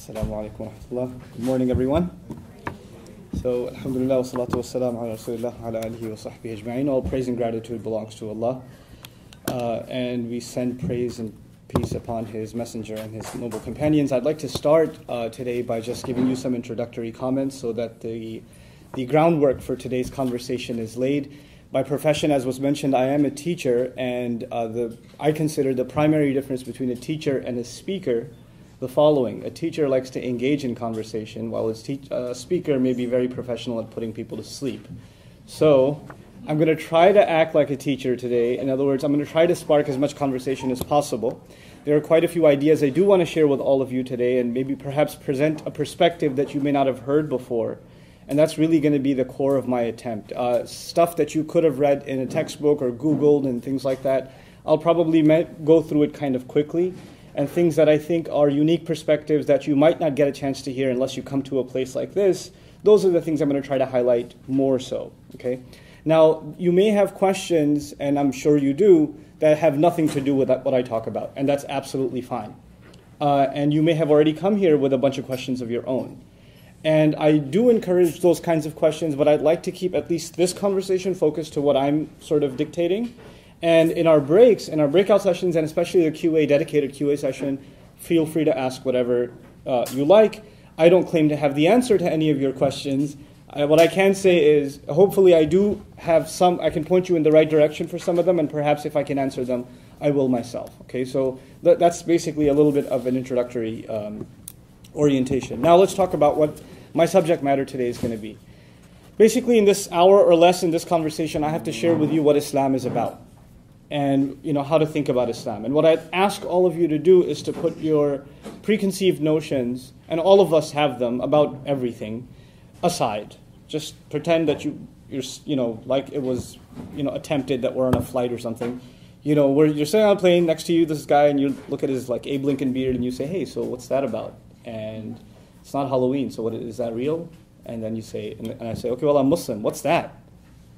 Assalamu alaikum wa rahmatullah. Good morning, everyone. So, alhamdulillah, wa salatu wa salam ala rasulillah ala alihi wa sahbihi ajma'in. All praise and gratitude belongs to Allah. And we send praise and peace upon His messenger and his noble companions. I'd like to start today by just giving you some introductory comments so that the groundwork for today's conversation is laid. By profession, as was mentioned, I am a teacher, and I consider the primary difference between a teacher and a speaker the following. A teacher likes to engage in conversation, while a speaker may be very professional at putting people to sleep. So, I'm going to try to act like a teacher today. In other words, I'm going to try to spark as much conversation as possible. There are quite a few ideas I do want to share with all of you today, and maybe perhaps present a perspective that you may not have heard before. And that's really going to be the core of my attempt. Stuff that you could have read in a textbook or Googled and things like that, I'll probably go through it kind of quickly. And things that I think are unique perspectives that you might not get a chance to hear unless you come to a place like this, those are the things I'm going to try to highlight more so. Okay. Now, you may have questions, and I'm sure you do, that have nothing to do with what I talk about, and that's absolutely fine. And you may have already come here with a bunch of questions of your own. And I do encourage those kinds of questions, but I'd like to keep at least this conversation focused to what I'm sort of dictating. And in our breaks, in our breakout sessions, and especially the dedicated QA session, feel free to ask whatever you like. I don't claim to have the answer to any of your questions. What I can say is, hopefully I do have I can point you in the right direction for some of them, and perhaps if I can answer them, I will myself. Okay, so that's basically a little bit of an introductory orientation. Now let's talk about what my subject matter today is going to be. Basically, in this hour or less in this conversation, I have to share with you what Islam is about, and how to think about Islam. And what I'd ask all of you to do is to put your preconceived notions, and all of us have them, about everything, aside. Just pretend that you're like it was attempted that we're on a flight or something. Where you're sitting on a plane, next to you this guy, and you look at his like Abe Lincoln beard, and you say, "Hey, so what's that about?" And it's not Halloween, so what is that real? And then you say, and I say, "Okay, well, I'm Muslim. What's that?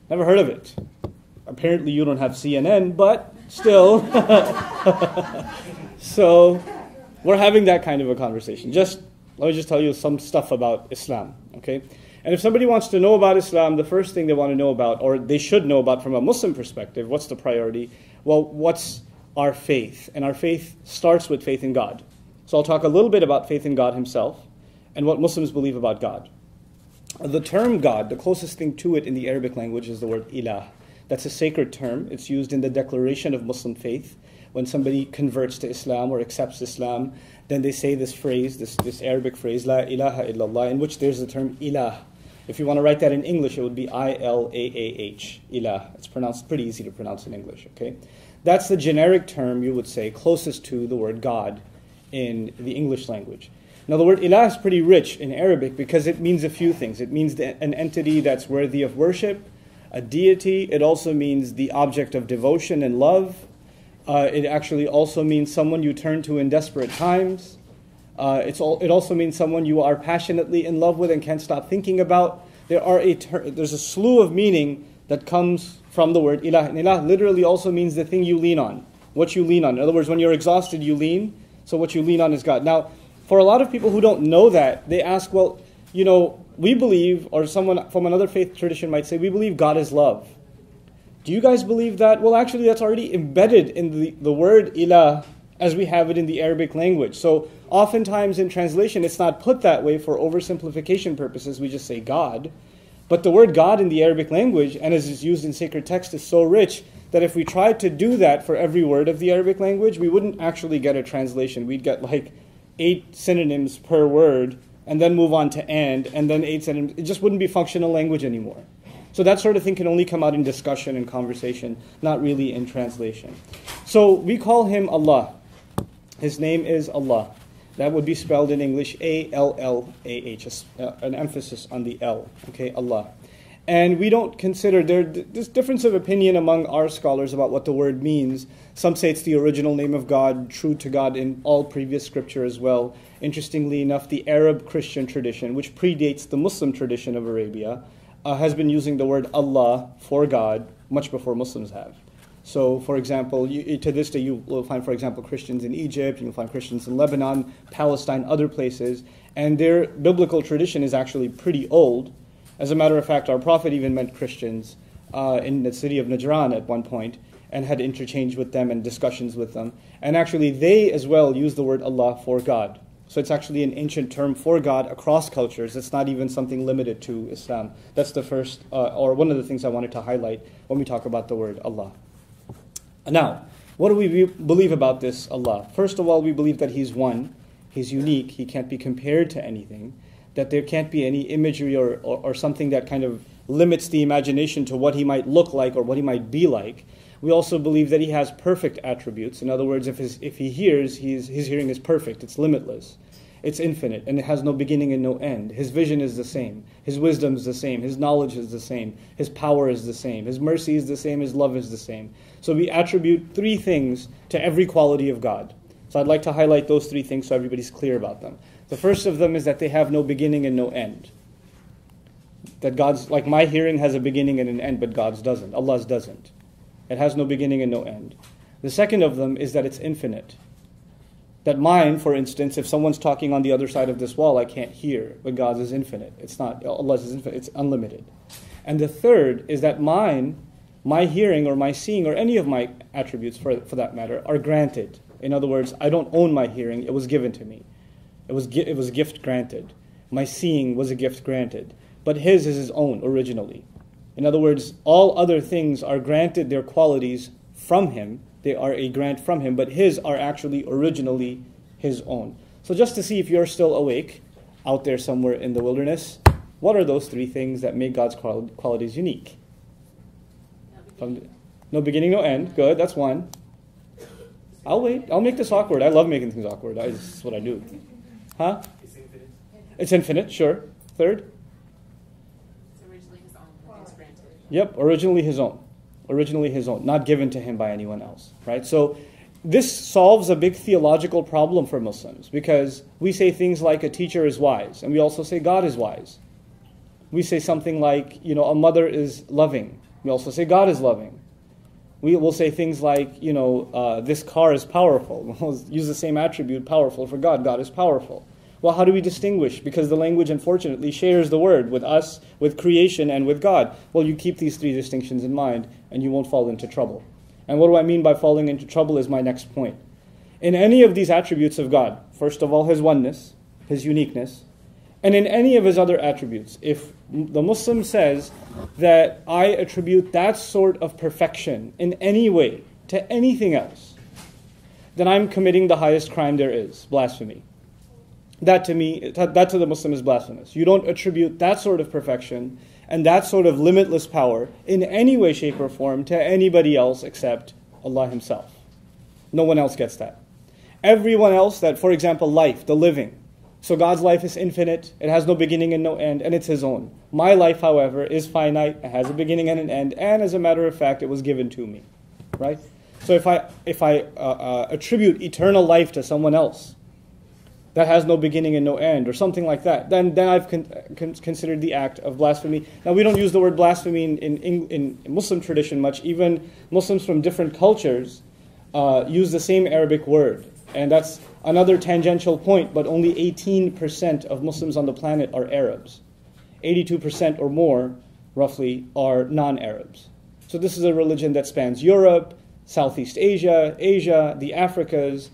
Never heard of it." Apparently you don't have CNN, but still. So we're having that kind of a conversation. Let me just tell you some stuff about Islam, okay? And if somebody wants to know about Islam, the first thing they want to know about, or they should know about from a Muslim perspective, what's the priority? Well, what's our faith? And our faith starts with faith in God. So I'll talk a little bit about faith in God himself and what Muslims believe about God. The term God, the closest thing to it in the Arabic language is the word ilah. That's a sacred term. It's used in the declaration of Muslim faith. When somebody converts to Islam or accepts Islam, then they say this phrase, this Arabic phrase, La ilaha illallah, in which there's the term ilah. If you want to write that in English, it would be I-L-A-A-H, ilah. It's pretty easy to pronounce in English, okay? That's the generic term, you would say, closest to the word God in the English language. Now, the word ilah is pretty rich in Arabic because it means a few things. It means an entity that's worthy of worship, a deity. It also means the object of devotion and love. It actually also means someone you turn to in desperate times. It also means someone you are passionately in love with and can't stop thinking about. There's a slew of meaning that comes from the word ilah. And ilah literally also means the thing you lean on, what you lean on. In other words, when you're exhausted, you lean. So what you lean on is God. Now, for a lot of people who don't know that, they ask, well, we believe, or someone from another faith tradition might say, we believe God is love. Do you guys believe that? Well, actually, that's already embedded in the word ilah as we have it in the Arabic language. So oftentimes in translation, it's not put that way for oversimplification purposes. We just say God. But the word God in the Arabic language, and as it's used in sacred text, is so rich that if we tried to do that for every word of the Arabic language, we wouldn't actually get a translation. We'd get like 8 synonyms per word, and then move on to and then 8 synonyms. It just wouldn't be functional language anymore. So that sort of thing can only come out in discussion and conversation, not really in translation. So we call him Allah. His name is Allah. That would be spelled in English A-L-L-A-H, an emphasis on the L, okay, Allah. And we don't consider, there's difference of opinion among our scholars about what the word means. Some say it's the original name of God, true to God in all previous scripture as well. Interestingly enough, the Arab Christian tradition, which predates the Muslim tradition of Arabia, has been using the word Allah for God much before Muslims have. So, for example, to this day you will find, for example, Christians in Egypt, you'll find Christians in Lebanon, Palestine, other places, and their biblical tradition is actually pretty old. As a matter of fact, our Prophet even met Christians in the city of Najran at one point, and had interchange with them and discussions with them. And actually, they as well use the word Allah for God. So it's actually an ancient term for God across cultures. It's not even something limited to Islam. That's the first, or one of the things I wanted to highlight when we talk about the word Allah. Now, what do we believe about this Allah? First of all, we believe that He's one. He's unique. He can't be compared to anything. That there can't be any imagery or something that kind of limits the imagination to what He might look like or what He might be like. We also believe that He has perfect attributes. In other words, if He hears, His hearing is perfect. It's limitless. It's infinite, and it has no beginning and no end. His vision is the same. His wisdom is the same. His knowledge is the same. His power is the same. His mercy is the same. His love is the same. So we attribute three things to every quality of God. So I'd like to highlight those three things so everybody's clear about them. The first of them is that they have no beginning and no end. That God's, like my hearing has a beginning and an end, but God's doesn't. Allah's doesn't. It has no beginning and no end. The second of them is that it's infinite. That mine, for instance, if someone's talking on the other side of this wall, I can't hear, but God's is infinite. It's not. Allah's is infinite. It's unlimited. And the third is that my hearing or my seeing or any of my attributes, for that matter, are granted. In other words, I don't own my hearing. It was given to me. It was a gift granted. My seeing was a gift granted. But His is His own originally. In other words, all other things are granted their qualities from Him. They are a grant from Him, but His are actually originally His own. So just to see if you're still awake out there somewhere in the wilderness, what are those three things that make God's qualities unique? No beginning, no end. Good, that's one. I'll wait. I'll make this awkward. I love making things awkward. This is what I do. Huh? It's infinite. It's infinite, sure. Third? Yep, originally His own. Originally His own, not given to Him by anyone else, right? So this solves a big theological problem for Muslims because we say things like a teacher is wise, and we also say God is wise. We say something like, a mother is loving. We also say God is loving. We will say things like, this car is powerful. We'll use the same attribute, powerful, for God. God is powerful. Well, how do we distinguish? Because the language, unfortunately, shares the word with us, with creation, and with God. Well, you keep these three distinctions in mind, and you won't fall into trouble. And what do I mean by falling into trouble is my next point. In any of these attributes of God, first of all, His oneness, His uniqueness, and in any of His other attributes, if the Muslim says that I attribute that sort of perfection in any way to anything else, then I'm committing the highest crime there is, blasphemy. That to the Muslim is blasphemous. You don't attribute that sort of perfection and that sort of limitless power in any way, shape, or form to anybody else except Allah Himself. No one else gets that. Everyone else that, for example, life, the living. So God's life is infinite, it has no beginning and no end, and it's His own. My life, however, is finite, it has a beginning and an end, and as a matter of fact, it was given to me. Right? So if I attribute eternal life to someone else, that has no beginning and no end, or something like that, then I've considered the act of blasphemy. Now, we don't use the word blasphemy in Muslim tradition much. Even Muslims from different cultures use the same Arabic word. And that's another tangential point, but only 18% of Muslims on the planet are Arabs. 82% or more, roughly, are non-Arabs. So this is a religion that spans Europe, Southeast Asia, the Africas.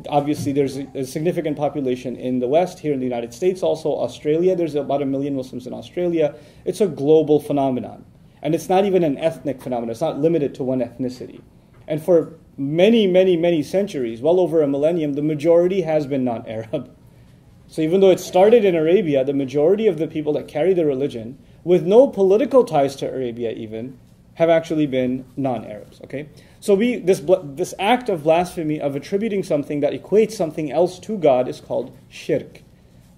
Obviously, there's a significant population in the West, here in the United States, also Australia. There's about 1 million Muslims in Australia. It's a global phenomenon. And it's not even an ethnic phenomenon. It's not limited to one ethnicity. And for many, many, many centuries, well over a millennium, the majority has been non-Arab. So even though it started in Arabia, the majority of the people that carry the religion, with no political ties to Arabia even, have actually been non-Arabs. Okay, so this act of blasphemy, of attributing something that equates something else to God, is called shirk.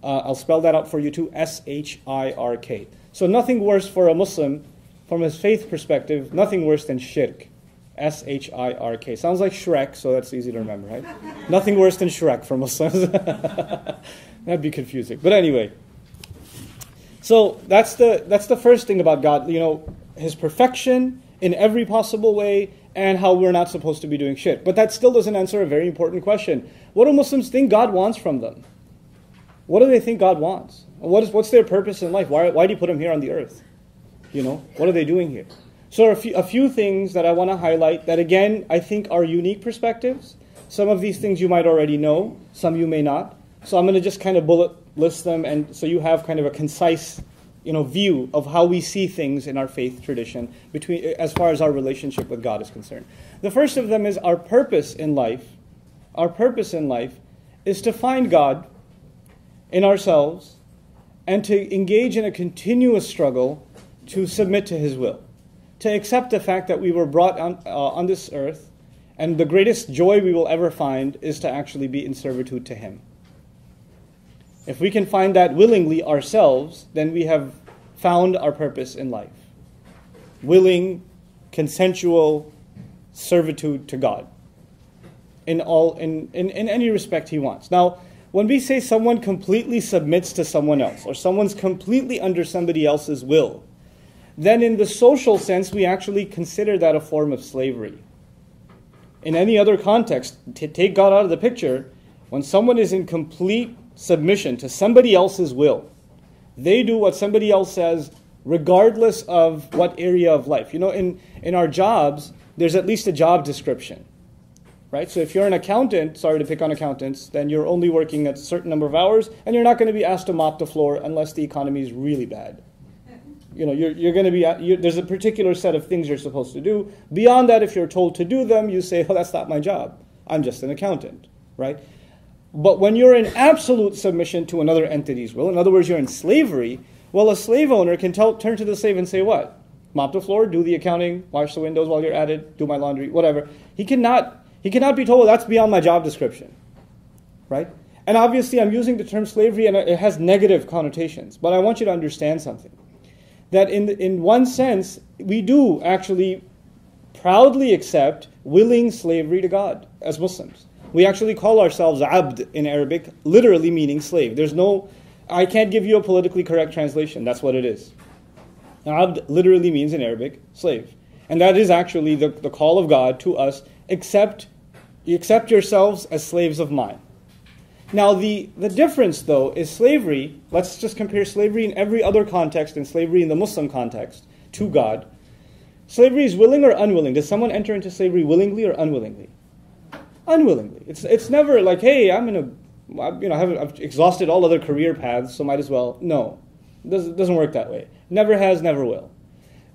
I'll spell that out for you too, S-H-I-R-K. So nothing worse for a Muslim, from his faith perspective, nothing worse than shirk. S-H-I-R-K. Sounds like Shrek, so that's easy to remember, right? Nothing worse than Shrek for Muslims. That'd be confusing. But anyway, so that's the first thing about God. His perfection in every possible way, and how we're not supposed to be doing shirk. But that still doesn't answer a very important question. What do Muslims think God wants from them? What do they think God wants? What's their purpose in life? Why do you put them here on the earth? What are they doing here? So a few things that I want to highlight that, again, I think are unique perspectives. Some of these things you might already know, some you may not. So I'm going to just kind of bullet list them, and so you have kind of a concise view of how we see things in our faith tradition as far as our relationship with God is concerned. The first of them is our purpose in life. Our purpose in life is to find God in ourselves and to engage in a continuous struggle to submit to His will, to accept the fact that we were brought on this earth, and the greatest joy we will ever find is to actually be in servitude to Him. If we can find that willingly ourselves, then we have found our purpose in life. Willing, consensual servitude to God in any respect He wants. Now, when we say someone completely submits to someone else, or someone's completely under somebody else's will, then in the social sense, we actually consider that a form of slavery. In any other context, take God out of the picture, when someone is in complete submission to somebody else's will, they do what somebody else says regardless of what area of life. In our jobs, there's at least a job description. Right? So if you're an accountant, sorry to pick on accountants, then you're only working a certain number of hours, and you're not going to be asked to mop the floor unless the economy is really bad. You're going to be, there's a particular set of things you're supposed to do. Beyond that, if you're told to do them, you say, that's not my job. I'm just an accountant, right? But when you're in absolute submission to another entity's will, in other words, you're in slavery, well, a slave owner can turn to the slave and say what? Mop the floor, do the accounting, wash the windows while you're at it, do my laundry, whatever. He cannot be told, that's beyond my job description, right? And obviously I'm using the term slavery and it has negative connotations, but I want you to understand something. That in one sense, we do actually proudly accept willing slavery to God as Muslims. We actually call ourselves abd in Arabic, literally meaning slave. I can't give you a politically correct translation, that's what it is. Abd literally means in Arabic, slave. And that is actually the call of God to us, accept yourselves as slaves of mine. Now the difference though is slavery, let's just compare slavery in every other context and slavery in the Muslim context to God. Slavery is willing or unwilling. Does someone enter into slavery willingly or unwillingly? Unwillingly. It's never like, hey, I've exhausted all other career paths, so might as well. No, it doesn't work that way. Never has, never will.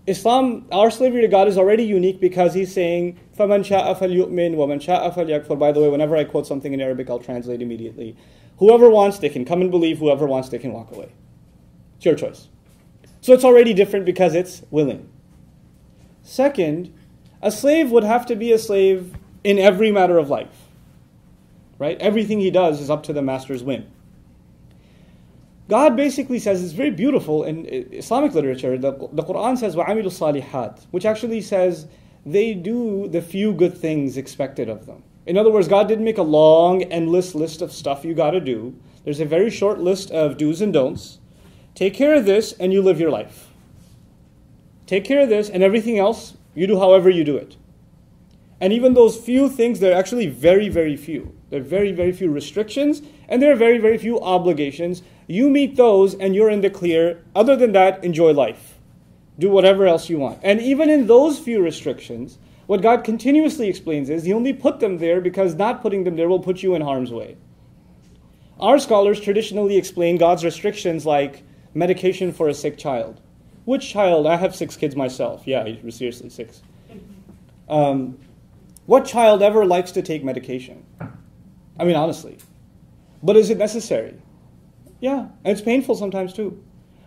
Islam, our slavery to God is already unique because He's saying, فَمَنْ شَاءَ فَلْيُؤْمِنْ وَمَنْ شَاءَ فَلْيَكْفُرْ. By the way, whenever I quote something in Arabic, I'll translate immediately. Whoever wants, they can come and believe. Whoever wants, they can walk away. It's your choice. So it's already different because it's willing. Second, a slave would have to be a slave in every matter of life. Right? Everything he does is up to the master's whim. God basically says, it's very beautiful in Islamic literature, the Quran says, وَعَمِلُوا الصَّالِحَاتِ, which actually says they do the few good things expected of them. In other words, God didn't make a long, endless list of stuff you got to do. There's a very short list of do's and don'ts. Take care of this and you live your life. Take care of this and everything else, you do however you do it. And even those few things, they're actually very, very few. There are very, very few restrictions, and there are very, very few obligations. You meet those, and you're in the clear. Other than that, enjoy life. Do whatever else you want. And even in those few restrictions, what God continuously explains is He only put them there because not putting them there will put you in harm's way. Our scholars traditionally explain God's restrictions like medication for a sick child. Which child? I have 6 kids myself. Yeah, seriously, 6. What child ever likes to take medication? I mean, honestly. But is it necessary? Yeah, and it's painful sometimes too.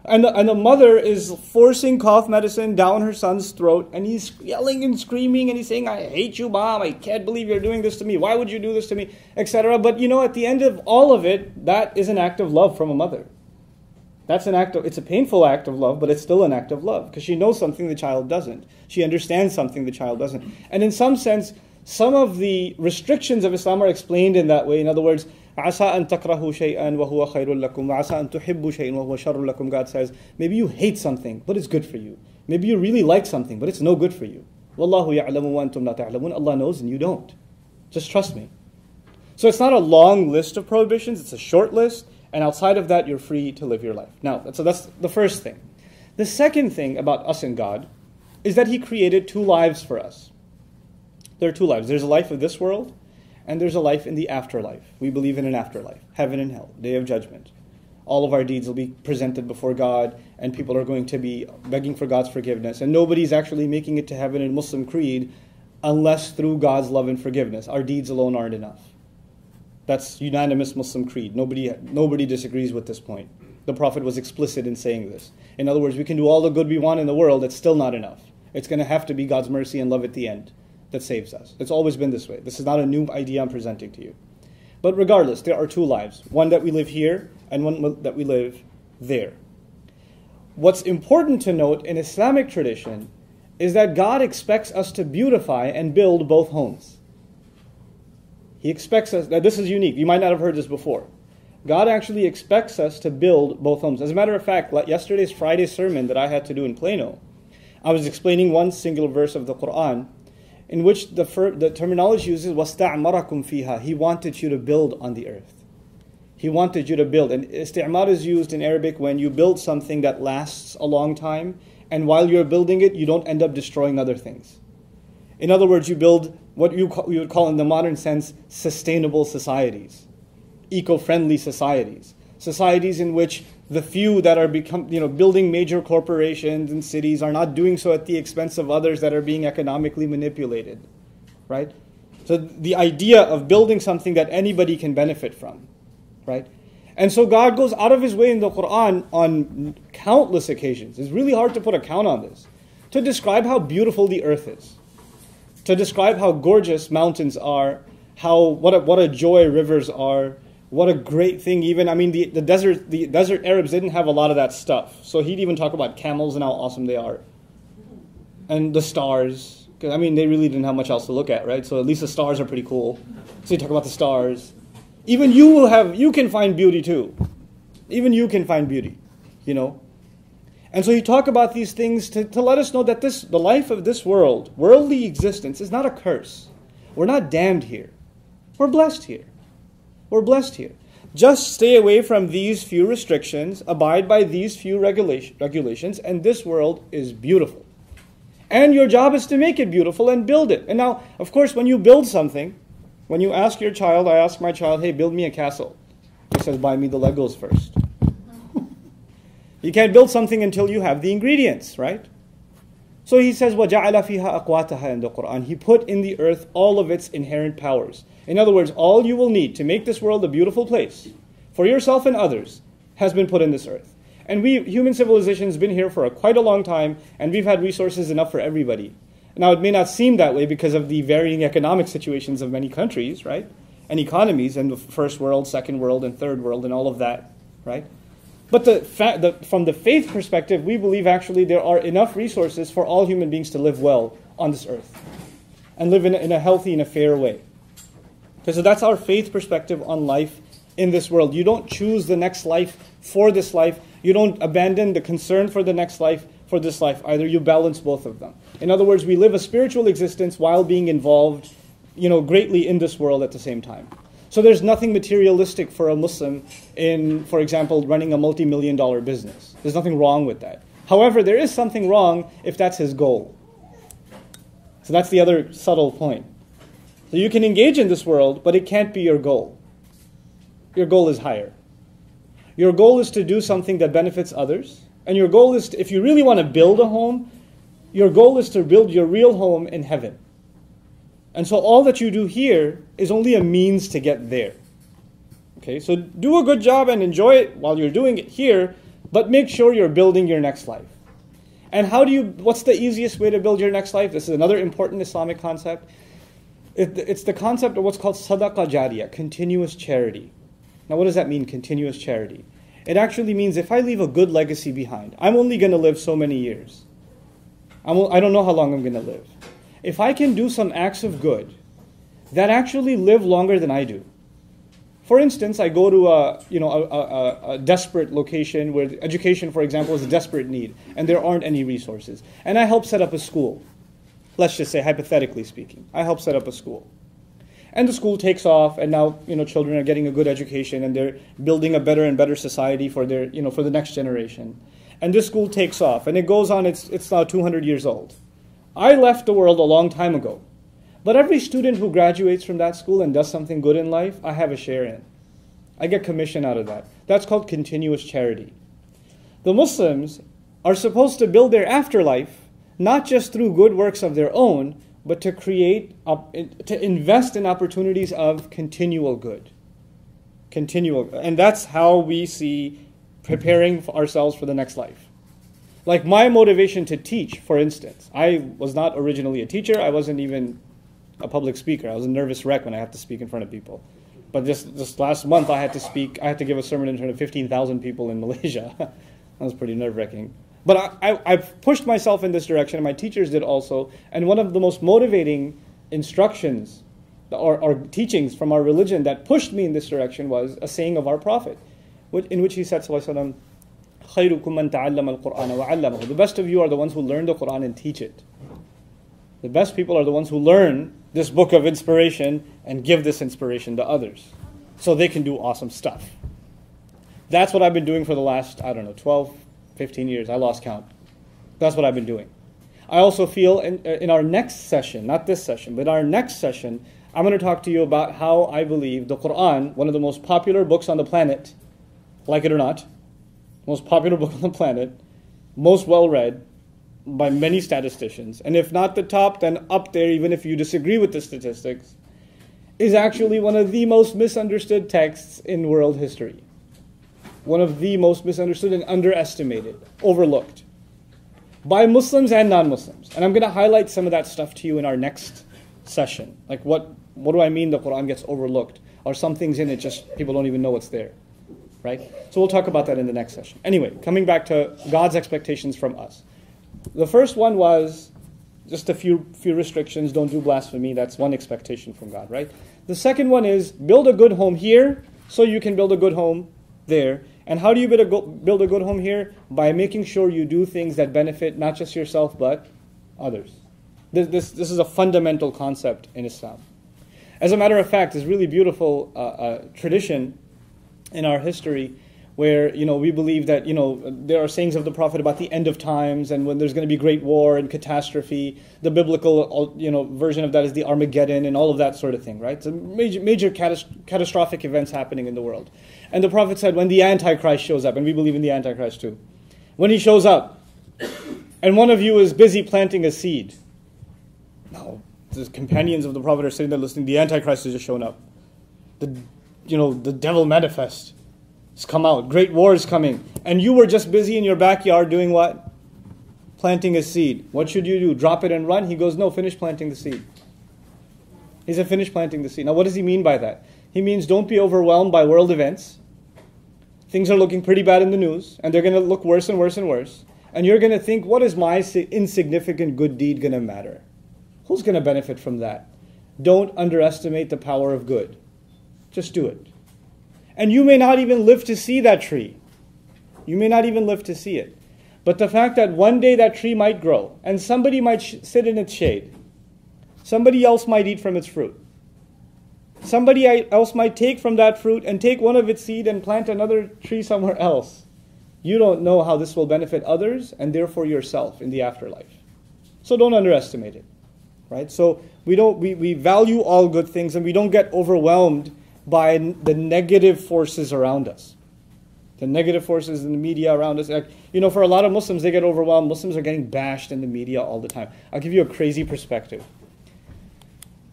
And the mother is forcing cough medicine down her son's throat, and he's yelling and screaming, and he's saying, I hate you, Mom, I can't believe you're doing this to me, why would you do this to me, etc. But at the end of all of it, that is an act of love from a mother. It's a painful act of love, but it's still an act of love, because she knows something the child doesn't. She understands something the child doesn't. And in some sense, some of the restrictions of Islam are explained in that way. In other words, عَسَىٰ أَن تَكْرَهُوا شَيْئًا وَهُوَ خَيْرٌ لَكُمْ وَعَسَىٰ أَن تُحِبُّوا شَيْئًا وَهُوَ شَرٌ لَكُمْ. God says, maybe you hate something, but it's good for you. Maybe you really like something, but it's no good for you. Wallahu ya'lamu wa antum la ta'lamun. Allah knows and you don't. Just trust me. So it's not a long list of prohibitions, it's a short list, and outside of that, you're free to live your life. Now, so that's the first thing. The second thing about us and God is that He created two lives for us. There are two lives. There's a life of this world, and there's a life in the afterlife. We believe in an afterlife, heaven and hell, day of judgment. All of our deeds will be presented before God, and people are going to be begging for God's forgiveness. And nobody's actually making it to heaven in Muslim creed unless through God's love and forgiveness. Our deeds alone aren't enough. That's unanimous Muslim creed. Nobody disagrees with this point. The Prophet was explicit in saying this. In other words, we can do all the good we want in the world, it's still not enough. It's going to have to be God's mercy and love at the end that saves us. It's always been this way. This is not a new idea I'm presenting to you. But regardless, there are two lives. One that we live here and one that we live there. What's important to note in Islamic tradition is that God expects us to beautify and build both homes. He expects us, now this is unique, you might not have heard this before. God actually expects us to build both homes. As a matter of fact, yesterday's Friday sermon that I had to do in Plano, I was explaining one single verse of the Quran in which the terminology uses وَاسْتَعْمَرَكُمْ فِيهَا. He wanted you to build on the earth. He wanted you to build. And isti'mar is used in Arabic when you build something that lasts a long time, and while you're building it, you don't end up destroying other things. In other words, you build what we would call in the modern sense sustainable societies, eco-friendly societies, societies in which the few that are building major corporations and cities are not doing so at the expense of others that are being economically manipulated, right? So the idea of building something that anybody can benefit from, right? And so God goes out of His way in the Quran on countless occasions. It's really hard to put a count on this, to describe how beautiful the earth is, to describe how gorgeous mountains are, what a joy rivers are, what a great thing even, the desert Arabs didn't have a lot of that stuff. So he'd even talk about camels and how awesome they are. And the stars, because they really didn't have much else to look at, right? So at least the stars are pretty cool. So you talk about the stars. Even you can find beauty too. Even you can find beauty, And so you talk about these things to let us know that the life of this world, worldly existence, is not a curse. We're not damned here. We're blessed here. We're blessed here. Just stay away from these few restrictions, abide by these few regulations, and this world is beautiful. And your job is to make it beautiful and build it. And now, of course, when you build something, when you ask your child, I ask my child, hey, build me a castle. He says, buy me the Legos first. You can't build something until you have the ingredients, right? So he says, وَجَعَلَ فِيهَا أَقْوَاتَهَا in the Quran. He put in the earth all of its inherent powers. In other words, all you will need to make this world a beautiful place for yourself and others has been put in this earth. And human civilization has been here for quite a long time, and we've had resources enough for everybody. Now, it may not seem that way because of the varying economic situations of many countries, right? And economies, and the first world, second world, and third world, and all of that, right? But from the faith perspective, we believe actually there are enough resources for all human beings to live well on this earth and live in a healthy and a fair way. So that's our faith perspective on life in this world. You don't choose the next life for this life. You don't abandon the concern for the next life for this life either. You balance both of them. In other words, we live a spiritual existence while being involved, greatly in this world at the same time. So there's nothing materialistic for a Muslim in, for example, running a multi-million-dollar business. There's nothing wrong with that. However, there is something wrong if that's his goal. So that's the other subtle point. So you can engage in this world, but it can't be your goal. Your goal is higher. Your goal is to do something that benefits others. And your goal is, if you really want to build a home, your goal is to build your real home in heaven. And so all that you do here is only a means to get there. Okay, so do a good job and enjoy it while you're doing it here, but make sure you're building your next life. And what's the easiest way to build your next life? This is another important Islamic concept. It's the concept of what's called sadaqah jariyah, continuous charity. Now what does that mean, continuous charity? It actually means if I leave a good legacy behind, I'm only going to live so many years. I don't know how long I'm going to live. If I can do some acts of good that actually live longer than I do. For instance, I go to a desperate location where education, for example, is a desperate need, and there aren't any resources. And I help set up a school. let's just say hypothetically speaking. I help set up a school. And the school takes off, and now children are getting a good education, and they're building a better and better society for their for the next generation. And this school takes off, and it goes on. It's now 200 years old. I left the world a long time ago, but every student who graduates from that school and does something good in life, I have a share in. I get commission out of that. That's called continuous charity. The Muslims are supposed to build their afterlife not just through good works of their own, but to to invest in opportunities of continual good. And that's how we see preparing for ourselves for the next life. Like my motivation to teach, for instance, I was not originally a teacher. I wasn't even a public speaker. I was a nervous wreck when I had to speak in front of people. But this last month I had to give a sermon in front of 15,000 people in Malaysia. That was pretty nerve-wracking. But I've pushed myself in this direction, and my teachers did also. And one of the most motivating instructions or teachings from our religion that pushed me in this direction was a saying of our Prophet, in which he said, Sallallahu Alaihi Wasallam, خَيْرُكُمْ مَنْ تَعَلَّمَ الْقُرْآنَ وَعَلَّمَهُ. The best of you are the ones who learn the Qur'an and teach it. The best people are the ones who learn this book of inspiration and give this inspiration to others so they can do awesome stuff. That's what I've been doing for the last, 12, 15 years. I lost count. That's what I've been doing. I also feel in our next session, not this session, but our next session, I'm going to talk to you about how I believe the Qur'an, one of the most popular books on the planet, like it or not, most popular book on the planet, most well-read by many statisticians, and if not the top, then up there, even if you disagree with the statistics, is actually one of the most misunderstood texts in world history. One of the most misunderstood and underestimated, overlooked, by Muslims and non-Muslims. And I'm going to highlight some of that stuff to you in our next session. Like what do I mean the Qur'an gets overlooked? Or some things in it just people don't even know what's there. Right? So we'll talk about that in the next session. Anyway, coming back to God's expectations from us. The first one was just a few restrictions. Don't do blasphemy. That's one expectation from God, right? The second one is build a good home here so you can build a good home there. And how do you build a good home here? By making sure you do things that benefit not just yourself but others. This is a fundamental concept in Islam. As a matter of fact, this really beautiful tradition in our history where we believe that there are sayings of the Prophet about the end of times and when there's going to be great war and catastrophe. The biblical version of that is the Armageddon and all of that sort of thing, right? So major catastrophic events happening in the world. And the Prophet said when the Antichrist shows up, and we believe in the Antichrist too, when he shows up and one of you is busy planting a seed. Now, the companions of the Prophet are sitting there listening. The Antichrist has just shown up. The devil manifest. It's come out. Great war is coming. And you were just busy in your backyard doing what? Planting a seed. What should you do? Drop it and run? He goes, no, finish planting the seed. He said, finish planting the seed. Now, what does he mean by that? He means don't be overwhelmed by world events. Things are looking pretty bad in the news, and they're going to look worse and worse and worse. And you're going to think, what is my insignificant good deed going to matter? Who's going to benefit from that? Don't underestimate the power of good. Just do it. And you may not even live to see that tree. You may not even live to see it. But the fact that one day that tree might grow, and somebody might sit in its shade. Somebody else might eat from its fruit. Somebody else might take from that fruit and take one of its seed and plant another tree somewhere else. You don't know how this will benefit others and therefore yourself in the afterlife. So don't underestimate it. Right? So we value all good things and we don't get overwhelmed by the negative forces around us. The negative forces in the media around us. Like, for a lot of Muslims, they get overwhelmed. Muslims are getting bashed in the media all the time. I'll give you a crazy perspective.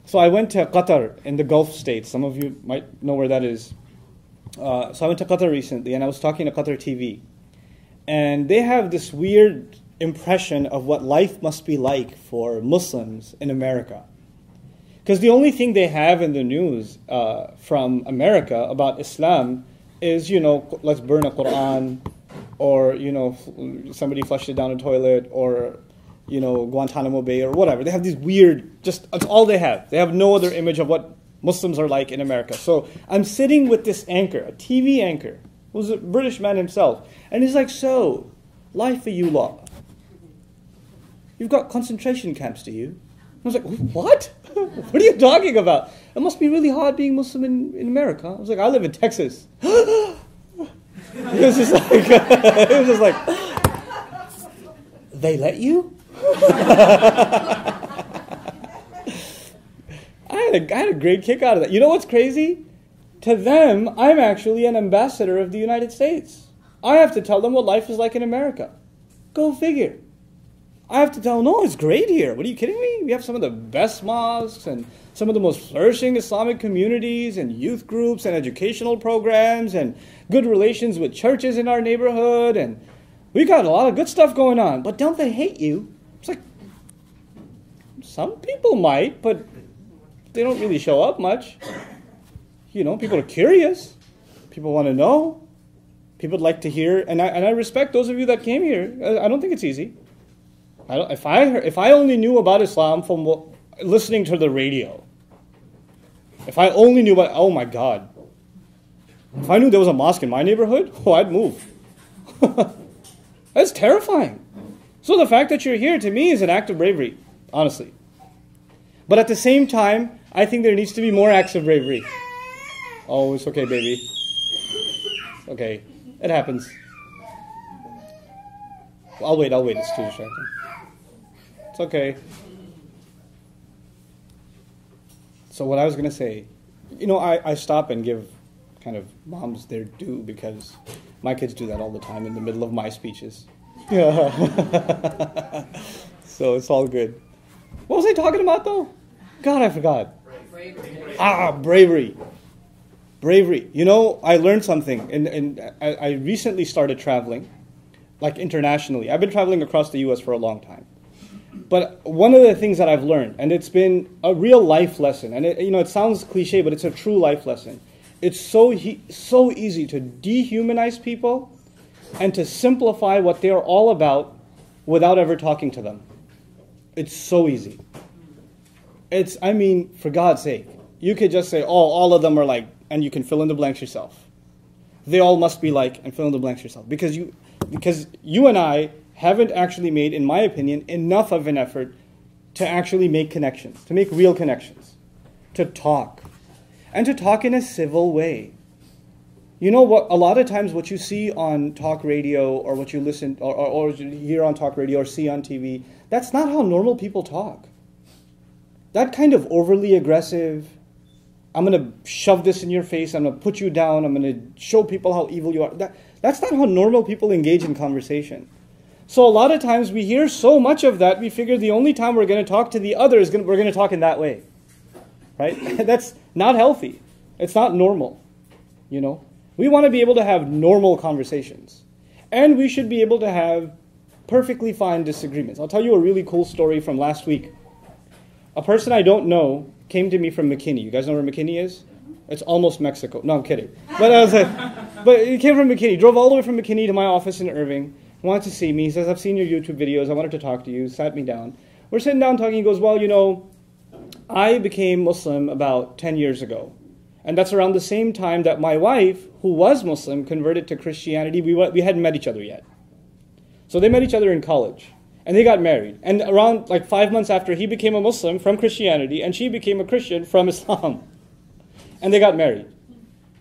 So I went to Qatar in the Gulf states. Some of you might know where that is. So I went to Qatar recently and I was talking to Qatar TV. And they have this weird impression of what life must be like for Muslims in America. Because the only thing they have in the news from America about Islam is, let's burn a Quran, or, somebody flushed it down a toilet, or, Guantanamo Bay, or whatever. They have these weird, that's all they have. They have no other image of what Muslims are like in America. So I'm sitting with this anchor, a TV anchor, who's a British man himself, and he's like, so, life for you lot. You've got concentration camps, do you? I was like, what? What are you talking about? It must be really hard being Muslim in America. I was like, I live in Texas. It was just like, they let you? I had a great kick out of that. You know what's crazy? To them, I'm actually an ambassador of the United States. I have to tell them what life is like in America. Go figure. I have to tell them, no, it's great here. What are you kidding me? We have some of the best mosques and some of the most flourishing Islamic communities and youth groups and educational programs and good relations with churches in our neighborhood. And we got a lot of good stuff going on. But don't they hate you? It's like, some people might, but they don't really show up much. You know, people are curious. People want to know. People would like to hear. And I respect those of you that came here. I don't think it's easy. If I only knew about Islam from listening to the radio, if I only knew about, oh my God, if I knew there was a mosque in my neighborhood, I'd move. That's terrifying. So the fact that you're here to me is an act of bravery, honestly. But at the same time, I think there needs to be more acts of bravery. Oh, it's okay, baby. It's okay. It happens. I'll wait. It's too distracting. It's okay. So what I was going to say, I stop and give kind of moms their due because my kids do that all the time in the middle of my speeches. So it's all good. What was I talking about though? God, I forgot. Bravery. Bravery. I learned something, and I recently started traveling, like internationally. I've been traveling across the U.S. for a long time. But one of the things that I've learned, and it's been a real life lesson, and it sounds cliche, but it's a true life lesson. It's so easy to dehumanize people and to simplify what they are all about without ever talking to them. It's so easy. For God's sake, you could just say, oh, all of them are like, and you can fill in the blanks yourself. They all must be like, and fill in the blanks yourself. Because you and I haven't actually made, in my opinion, enough of an effort to actually make connections, to make real connections, to talk, and to talk in a civil way. You know what? A lot of times what you see on talk radio or what you listen or hear on talk radio or see on TV, that's not how normal people talk. That kind of overly aggressive, I'm going to shove this in your face, I'm going to put you down, I'm going to show people how evil you are. That's not how normal people engage in conversation. So a lot of times we hear so much of that, we figure the only time we're going to talk to the other is we're going to talk in that way. Right? That's not healthy. It's not normal. We want to be able to have normal conversations. And we should be able to have perfectly fine disagreements. I'll tell you a really cool story from last week. A person I don't know came to me from McKinney. You guys know where McKinney is? It's almost Mexico. No, I'm kidding. But he came from McKinney. Drove all the way from McKinney to my office in Irving. Wanted to see me. He says, I've seen your YouTube videos. I wanted to talk to you. Sat me down. We're sitting down talking. He goes, well, I became Muslim about 10 years ago. And that's around the same time that my wife, who was Muslim, converted to Christianity. We hadn't met each other yet. So they met each other in college. And they got married. And around 5 months after, he became a Muslim from Christianity, and she became a Christian from Islam. And they got married.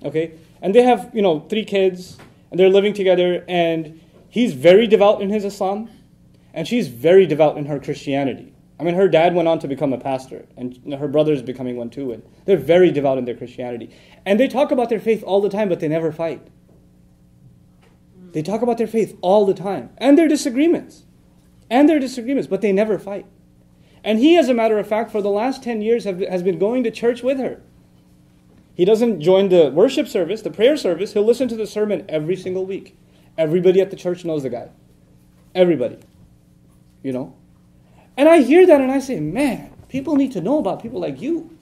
Okay? And they have, 3 kids, and they're living together, and he's very devout in his Islam, and she's very devout in her Christianity. Her dad went on to become a pastor, and her brother's becoming one too, and they're very devout in their Christianity. And they talk about their faith all the time, but they never fight. They talk about their faith all the time, and their disagreements. But they never fight. And he, as a matter of fact, for the last 10 years has been going to church with her. He doesn't join the worship service, the prayer service. He'll listen to the sermon every single week. Everybody at the church knows the guy. Everybody. And I hear that and I say, man, people need to know about people like you.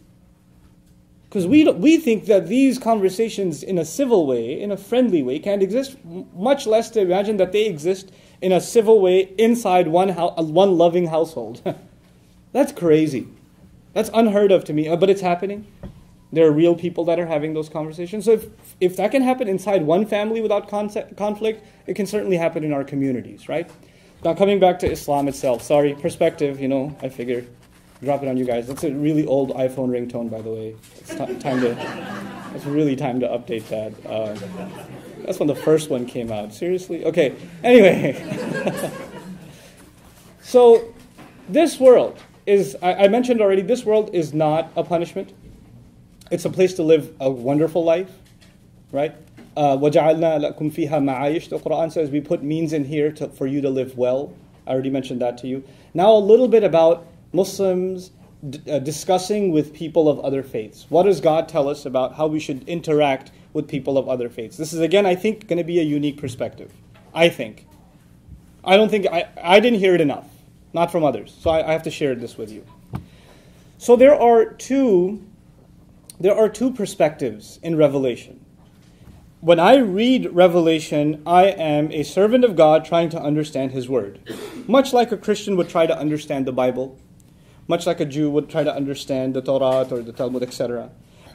Because we think that these conversations in a civil way, in a friendly way, can't exist, much less to imagine that they exist in a civil way inside one loving household. That's crazy. That's unheard of to me, but it's happening. There are real people that are having those conversations. So if that can happen inside one family without conflict, it can certainly happen in our communities, right? Now coming back to Islam itself, sorry, perspective, I figure. Drop it on you guys. That's a really old iPhone ringtone, by the way. It's really time to update that. That's when the first one came out. Seriously? Okay. Anyway. So this world is, I mentioned already, this world is not a punishment. It's a place to live a wonderful life, right? وَجَعَلْنَا لَكُمْ فِيهَا مَعَايِشْ. The Quran says we put means in here for you to live well. I already mentioned that to you. Now a little bit about Muslims discussing with people of other faiths. What does God tell us about how we should interact with people of other faiths? This is, again, I think, going to be a unique perspective. I think. I don't think, I didn't hear it enough. Not from others. So I have to share this with you. So there are two perspectives in Revelation. When I read Revelation, I am a servant of God trying to understand His Word. Much like a Christian would try to understand the Bible. Much like a Jew would try to understand the Torah or the Talmud, etc.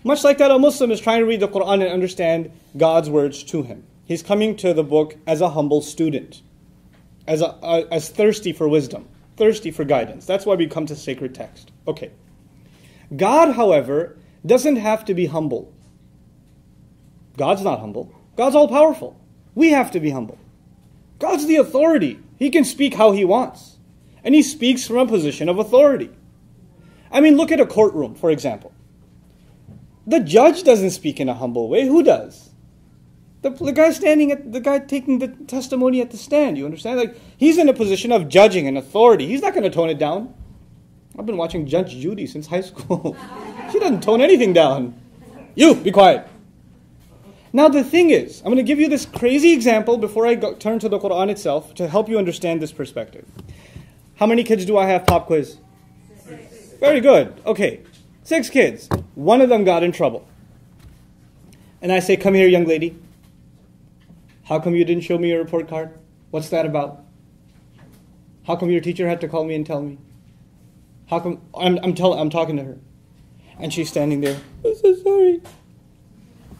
Much like that, a Muslim is trying to read the Quran and understand God's words to him. He's coming to the book as a humble student, as thirsty for wisdom, thirsty for guidance. That's why we come to sacred text. Okay. God, however, doesn't have to be humble. God's not humble. God's all-powerful. We have to be humble. God's the authority. He can speak how He wants. And He speaks from a position of authority. I mean, look at a courtroom, for example. The judge doesn't speak in a humble way. Who does? The guy taking the testimony at the stand. You understand? Like, he's in a position of judging and authority. He's not going to tone it down. I've been watching Judge Judy since high school. She doesn't tone anything down. You, be quiet. Now the thing is, I'm going to give you this crazy example before I turn to the Quran itself to help you understand this perspective. How many kids do I have? Pop quiz. 6. Very good. Okay. 6 kids. One of them got in trouble. And I say, come here, young lady. How come you didn't show me your report card? What's that about? How come your teacher had to call me and tell me? How come I'm talking to her? And she's standing there. I'm so sorry.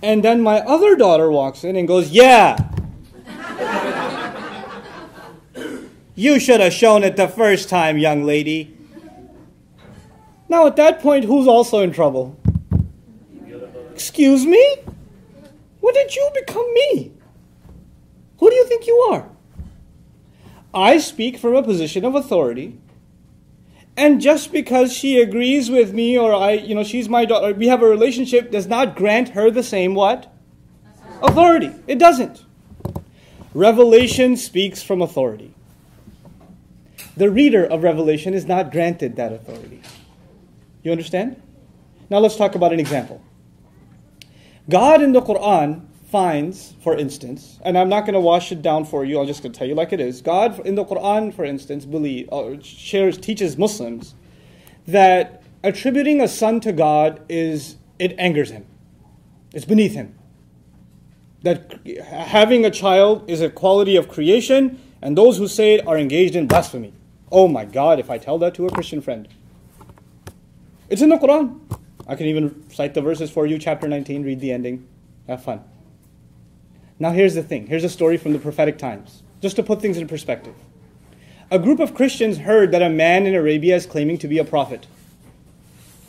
And then my other daughter walks in and goes, yeah. You should have shown it the first time, young lady. Now at that point, who's also in trouble? Excuse me? When did you become me? Who do you think you are? I speak from a position of authority. And just because she agrees with me or she's my daughter, we have a relationship, does not grant her the same what? Authority. It doesn't. Revelation speaks from authority. The reader of Revelation is not granted that authority. You understand? Now let's talk about an example. God in the Quran finds, for instance, and I'm not going to wash it down for you, I'm just going to tell you like it is. God in the Quran, for instance, teaches Muslims that attributing a son to God it angers Him. It's beneath Him. That having a child is a quality of creation, and those who say it are engaged in blasphemy. Oh my God, if I tell that to a Christian friend. It's in the Quran. I can even cite the verses for you, chapter 19, read the ending. Have fun. Now here's the thing. Here's a story from the prophetic times. Just to put things in perspective. A group of Christians heard that a man in Arabia is claiming to be a prophet.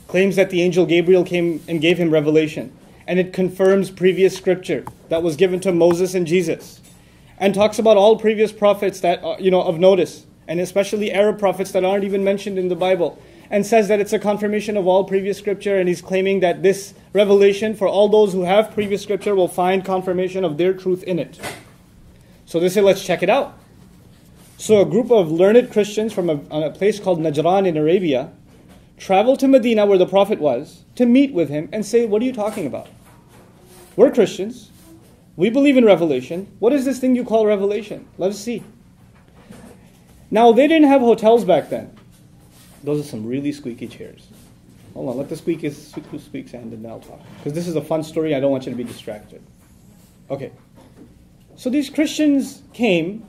Claims that the angel Gabriel came and gave him revelation. And it confirms previous scripture that was given to Moses and Jesus. And talks about all previous prophets that of notice. And especially Arab prophets that aren't even mentioned in the Bible. And says that it's a confirmation of all previous scripture, and he's claiming that this revelation, for all those who have previous scripture, will find confirmation of their truth in it. So they say, let's check it out. So a group of learned Christians from a place called Najran in Arabia traveled to Medina, where the Prophet was, to meet with him and say, what are you talking about? We're Christians. We believe in revelation. What is this thing you call revelation? Let us see. Now, they didn't have hotels back then. Those are some really squeaky chairs. Hold on, let the squeaks end and then I'll talk. Because this is a fun story, I don't want you to be distracted. Okay. So these Christians came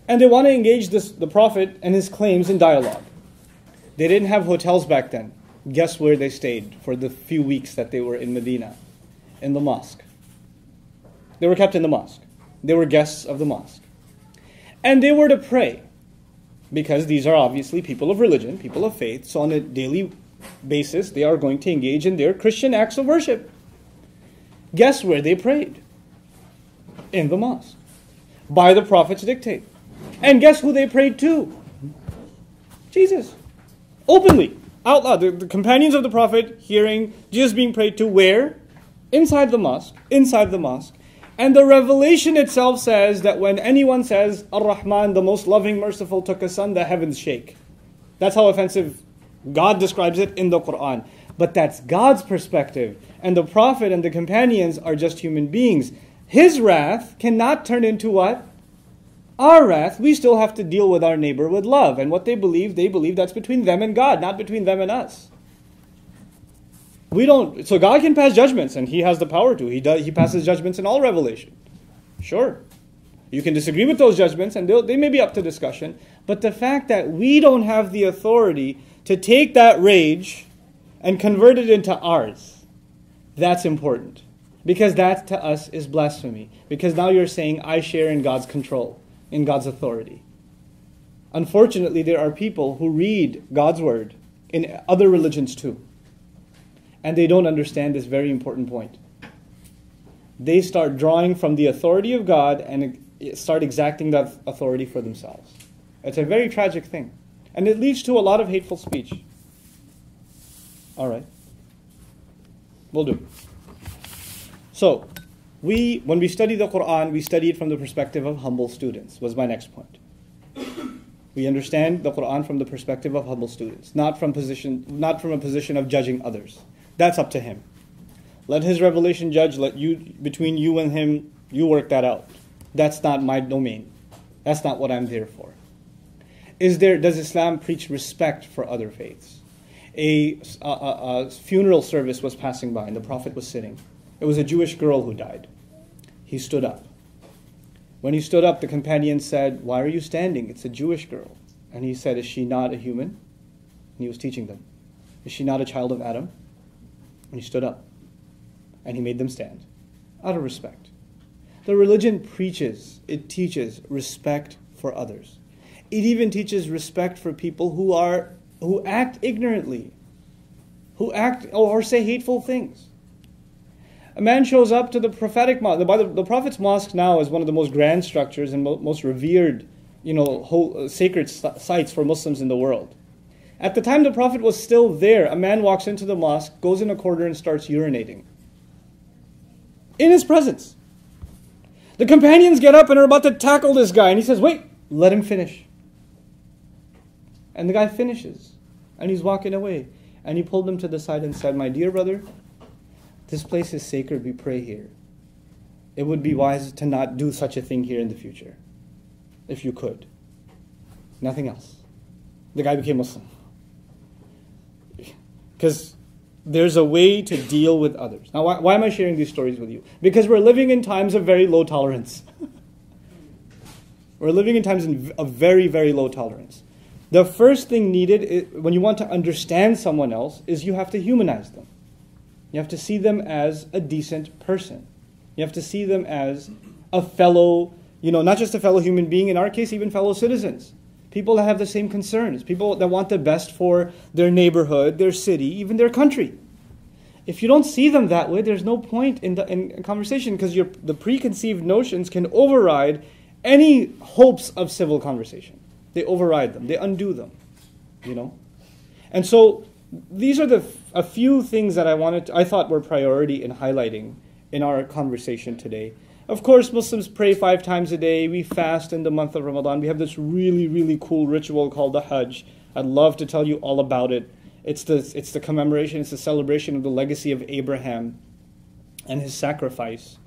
and they want to engage the Prophet and his claims in dialogue. They didn't have hotels back then. Guess where they stayed for the few weeks that they were in Medina? In the mosque. They were kept in the mosque. They were guests of the mosque. And they were to pray because these are obviously people of religion, people of faith. So on a daily basis, they are going to engage in their Christian acts of worship. Guess where they prayed? In the mosque. By the Prophet's dictate. And guess who they prayed to? Jesus. Openly. Out loud. The companions of the Prophet hearing Jesus being prayed to where? Inside the mosque. Inside the mosque. And the revelation itself says that when anyone says, Ar-Rahman, the most loving, merciful, took a son, the heavens shake. That's how offensive God describes it in the Quran. But that's God's perspective. And the Prophet and the companions are just human beings. His wrath cannot turn into what? Our wrath. We still have to deal with our neighbor with love. And what they believe that's between them and God, not between them and us. We don't. So God can pass judgments, and He has the power to. He passes judgments in all revelation. Sure. You can disagree with those judgments, and they may be up to discussion. But the fact that we don't have the authority to take that rage and convert it into ours, that's important. Because that to us is blasphemy. Because now you're saying, I share in God's control, in God's authority. Unfortunately, there are people who read God's word in other religions too. And they don't understand this very important point. They start drawing from the authority of God and start exacting that authority for themselves. It's a very tragic thing. And it leads to a lot of hateful speech. All right. We'll do. So, when we study the Quran, we study it from the perspective of humble students, was my next point. We understand the Quran from the perspective of humble students, not from a position of judging others. That's up to him. Let his revelation judge. Between you and him, you work that out. That's not my domain. That's not what I'm there for. Does Islam preach respect for other faiths? A funeral service was passing by and the Prophet was sitting. It was a Jewish girl who died. He stood up. When he stood up, the companion said, "Why are you standing? It's a Jewish girl." And he said, "Is she not a human?" And he was teaching them. "Is she not a child of Adam?" And he stood up. And he made them stand. Out of respect. The religion preaches, it teaches respect for others. It even teaches respect for people who act ignorantly, who act or say hateful things. A man shows up to the prophetic mosque. The Prophet's mosque now is one of the most grand structures and most revered, sacred sites for Muslims in the world. At the time the Prophet was still there, a man walks into the mosque, goes in a corner and starts urinating. In his presence. The companions get up and are about to tackle this guy, and he says, "Wait, let him finish." And the guy finishes, and he's walking away. And he pulled him to the side and said, "My dear brother, this place is sacred, we pray here. It would be wise to not do such a thing here in the future, if you could." Nothing else. The guy became Muslim. Because there's a way to deal with others. Now, why am I sharing these stories with you? Because we're living in times of very low tolerance. We're living in times of very, very low tolerance. The first thing needed, when you want to understand someone else, is you have to humanize them. You have to see them as a decent person. You have to see them as a fellow, not just a fellow human being, in our case, even fellow citizens. People that have the same concerns. People that want the best for their neighborhood, their city, even their country. If you don't see them that way, there's no point in conversation, because the preconceived notions can override any hopes of civil conversation. They override them. They undo them. And so these are a few things that I thought were priority in highlighting in our conversation today. Of course, Muslims pray 5 times a day. We fast in the month of Ramadan. We have this really, really cool ritual called the Hajj. I'd love to tell you all about it. It's the commemoration, it's the celebration of the legacy of Abraham and his sacrifice.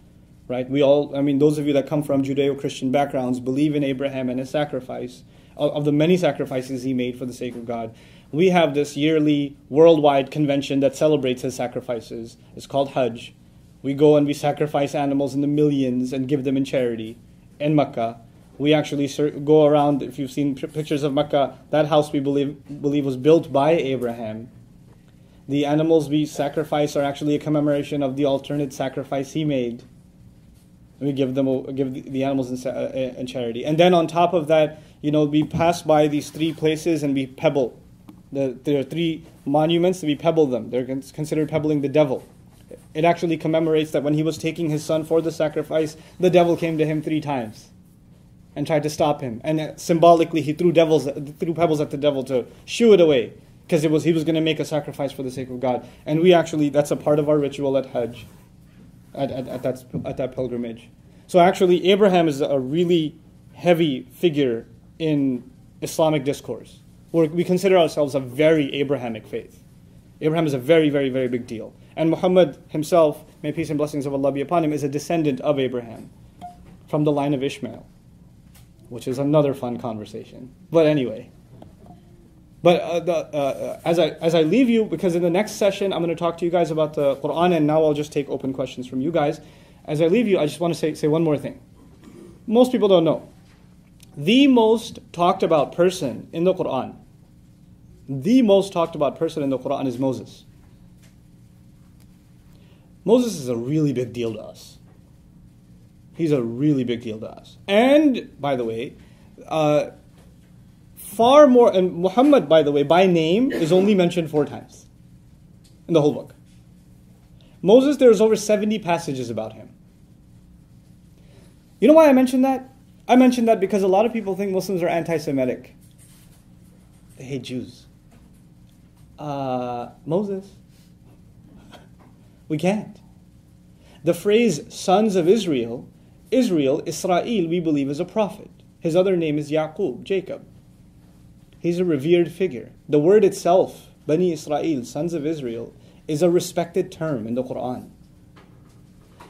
Right? Those of you that come from Judeo-Christian backgrounds believe in Abraham and his sacrifice, of the many sacrifices he made for the sake of God. We have this yearly worldwide convention that celebrates his sacrifices. It's called Hajj. We go and we sacrifice animals in the millions and give them in charity in Mecca. We actually go around, if you've seen pictures of Mecca, that house we believe was built by Abraham. The animals we sacrifice are actually a commemoration of the alternate sacrifice he made. We give the animals in charity. And then on top of that, we pass by these 3 places and we pebble. There are 3 monuments, and we pebble them. They're considered pebbling the devil. It actually commemorates that when he was taking his son for the sacrifice, the devil came to him 3 times and tried to stop him. And symbolically, he threw pebbles at the devil to shoo it away, because he was going to make a sacrifice for the sake of God. And that's a part of our ritual at Hajj, at that pilgrimage. So actually, Abraham is a really heavy figure in Islamic discourse. We consider ourselves a very Abrahamic faith. Abraham is a very, very, very big deal. And Muhammad himself, may peace and blessings of Allah be upon him, is a descendant of Abraham from the line of Ishmael, which is another fun conversation. But anyway. But as I leave you, because in the next session I'm going to talk to you guys about the Quran, and now I'll just take open questions from you guys. As I leave you, I just want to say one more thing. Most people don't know. The most talked about person in the Quran, is Moses. Moses is a really big deal to us. He's a really big deal to us. And, by the way, far more, and Muhammad, by the way, by name, is only mentioned 4 times in the whole book. Moses, there's over 70 passages about him. You know why I mentioned that? I mentioned that because a lot of people think Muslims are anti-Semitic. They hate Jews. Moses. We can't. The phrase sons of Israel, Israel, we believe is a prophet. His other name is Yaqub, Jacob. He's a revered figure. The word itself, Bani Israel, sons of Israel, is a respected term in the Quran.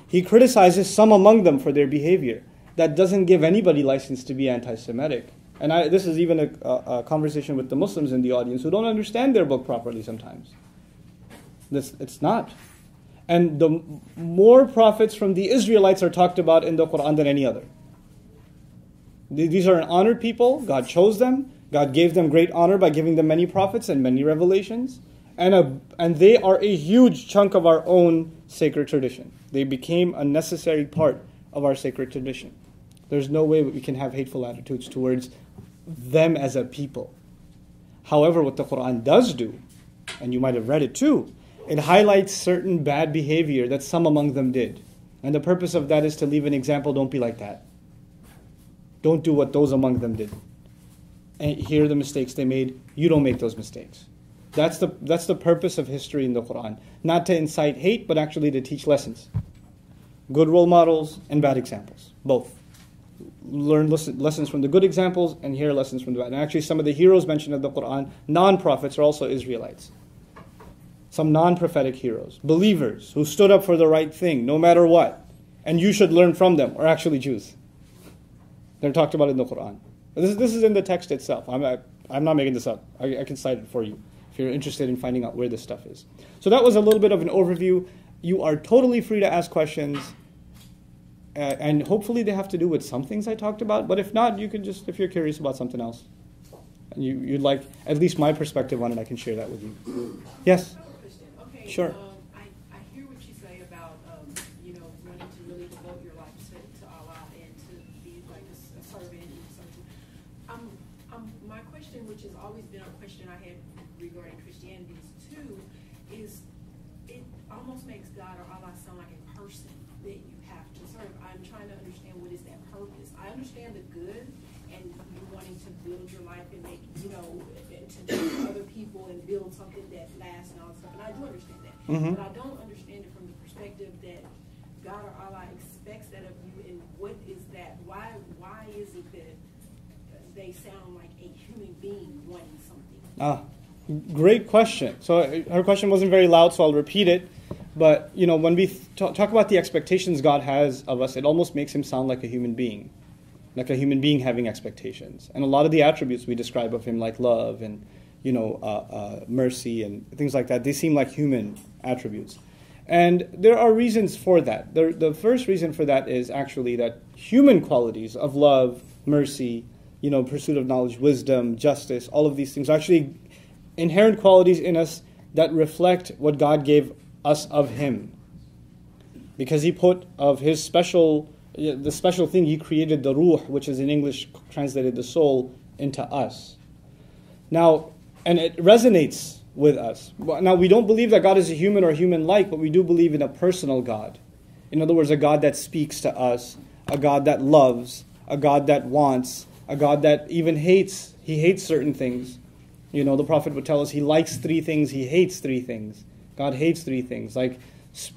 He criticizes some among them for their behavior. That doesn't give anybody license to be anti-Semitic. And this is even a conversation with the Muslims in the audience who don't understand their book properly sometimes. It's not. And the more prophets from the Israelites are talked about in the Quran than any other. These are an honored people. God chose them. God gave them great honor by giving them many prophets and many revelations. And they are a huge chunk of our own sacred tradition. They became a necessary part of our sacred tradition. There's no way we can have hateful attitudes towards them as a people. However, what the Quran does do, and you might have read it too, it highlights certain bad behavior that some among them did. And the purpose of that is to leave an example. Don't be like that. Don't do what those among them did. And here are the mistakes they made. You don't make those mistakes. That's the purpose of history in the Quran. Not to incite hate, but actually to teach lessons. Good role models and bad examples. Both. Learn lessons from the good examples and hear lessons from the bad. And actually some of the heroes mentioned in the Quran, non-prophets, are also Israelites. Some non-prophetic heroes. Believers who stood up for the right thing no matter what. And you should learn from them, are actually Jews. They're talked about in the Quran. This is in the text itself. I'm not making this up. I can cite it for you if you're interested in finding out where this stuff is. So that was a little bit of an overview. You are totally free to ask questions. And hopefully they have to do with some things I talked about. But if not, you can just, if you're curious about something else, and you'd like at least my perspective on it, I can share that with you. Yes? Okay, sure. I hear what you say about, wanting to really devote your life to Allah and to be like a servant and something. My question, which has always been a question I had regarding Christianity too, is it almost makes God or Allah sound like a person that you have to serve. I'm trying to understand what is that purpose. I understand the good and you wanting to build your life and make, to do other people and build something that lasts and all that stuff. And I do understand that. Mm-hmm. But I don't understand it from the perspective that God or Allah expects that of you, and what is that? Why is it that they sound like a human being wanting something? Great question. So her question wasn't very loud, so I'll repeat it. But, when we talk about the expectations God has of us, it almost makes him sound like a human being having expectations. And a lot of the attributes we describe of him, like love and, mercy and things like that, they seem like human attributes. And there are reasons for that. The first reason for that is actually that human qualities of love, mercy, pursuit of knowledge, wisdom, justice, all of these things are actually inherent qualities in us that reflect what God gave us of him. Because he put of his special the special thing, He created the ruh, which is in English translated the soul, into us. Now, and it resonates with us. Now, we don't believe that God is a human or human-like, but we do believe in a personal God. In other words, a God that speaks to us, a God that loves, a God that wants, a God that even hates. He hates certain things. You know, the Prophet would tell us He likes 3 things, He hates 3 things. God hates 3 things. Like,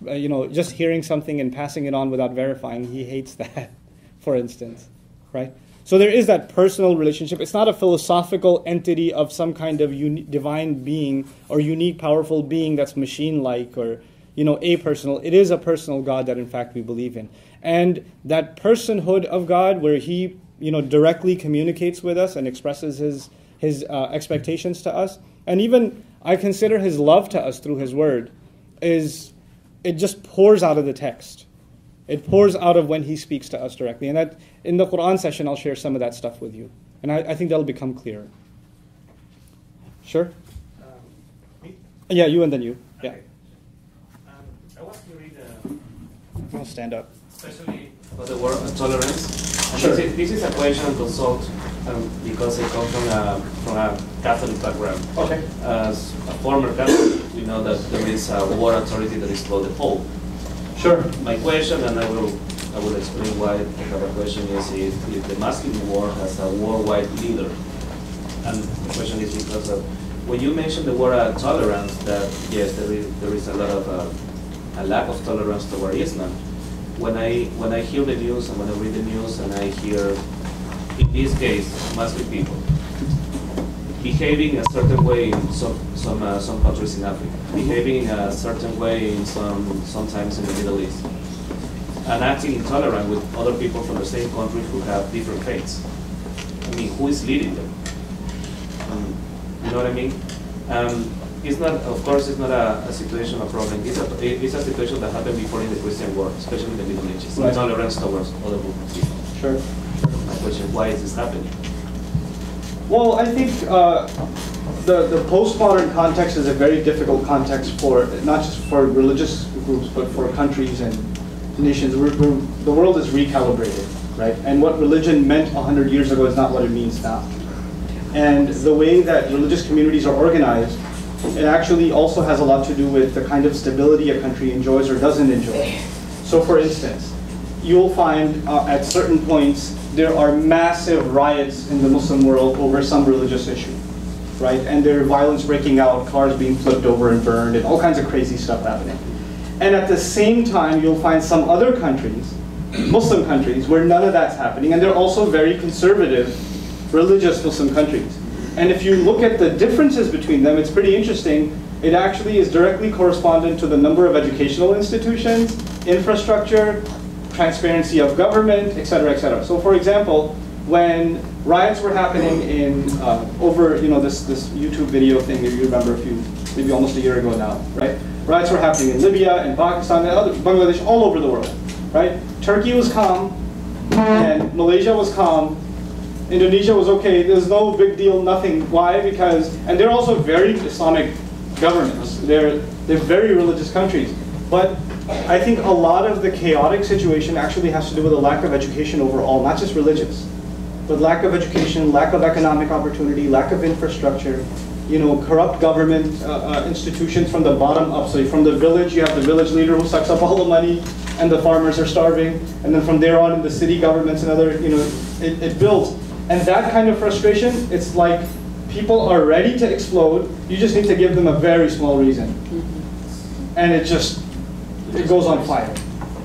you know, just hearing something and passing it on without verifying, He hates that, for instance, right? So there is that personal relationship. It's not a philosophical entity of some kind of divine being or unique, powerful being that's machine-like or, you know, apersonal. It is a personal God that, in fact, we believe in. And that personhood of God, where He, you know, directly communicates with us and expresses His expectations to us, and even I consider His love to us through His word, it just pours out of the text. It pours out of when He speaks to us directly. And that in the Quran session, I'll share some of that stuff with you. And I think that'll become clearer. Sure? Me? Yeah, you and then you. Yeah. Okay. I was curious, I'll stand up. especially about the word tolerance. And Sure. This is a question I consult because I come from a Catholic background. Okay. As a former Catholic, we know that there is a world authority that is called the Pope. Sure. My question, and I will explain why I have a question, is if the Muslim world has a worldwide leader. And the question is because of, when you mentioned the word tolerance, that yes, there is a lot of a lack of tolerance toward Islam. When I hear the news and when I read the news and I hear, in this case, Muslim people behaving a certain way in some countries in Africa, behaving in a certain way in sometimes in the Middle East, and acting intolerant with other people from the same country who have different faiths. I mean, who is leading them? You know what I mean? It's not, of course, it's not a situation, a problem. It's a situation that happened before in the Christian world, especially in the Middle Ages. Right. Intolerance towards other groups of people. Sure. My question: why is this happening? Well, I think the postmodern context is a very difficult context for, not just for religious groups, but for countries and nations. The world is recalibrated, right? And what religion meant 100 years ago is not what it means now. And the way that religious communities are organized, it actually also has a lot to do with the kind of stability a country enjoys or doesn't enjoy. So for instance, you'll find at certain points there are massive riots in the Muslim world over some religious issue, right? And there are violence breaking out, cars being flipped over and burned, and all kinds of crazy stuff happening. And at the same time, you'll find some other countries, Muslim countries, where none of that's happening, and they're also very conservative, religious Muslim countries. And if you look at the differences between them, it's pretty interesting. It actually is directly correspondent to the number of educational institutions, infrastructure, transparency of government, et cetera, et cetera. So for example, when riots were happening in, over, you know, this YouTube video thing, if you remember maybe almost a year ago now, right? Riots were happening in Libya, in Pakistan, and Bangladesh, all over the world, right? Turkey was calm, and Malaysia was calm, Indonesia was okay, there's no big deal, nothing. Why? Because, and they're also very Islamic governments. They're very religious countries. But I think a lot of the chaotic situation actually has to do with a lack of education overall, not just religious, but lack of education, lack of economic opportunity, lack of infrastructure, you know, corrupt government institutions from the bottom up. So from the village, you have the village leader who sucks up all the money, and the farmers are starving. And then from there on, in the city governments and other, you know, it builds. And that kind of frustration, it's like people are ready to explode. You just need to give them a very small reason. And it goes on fire.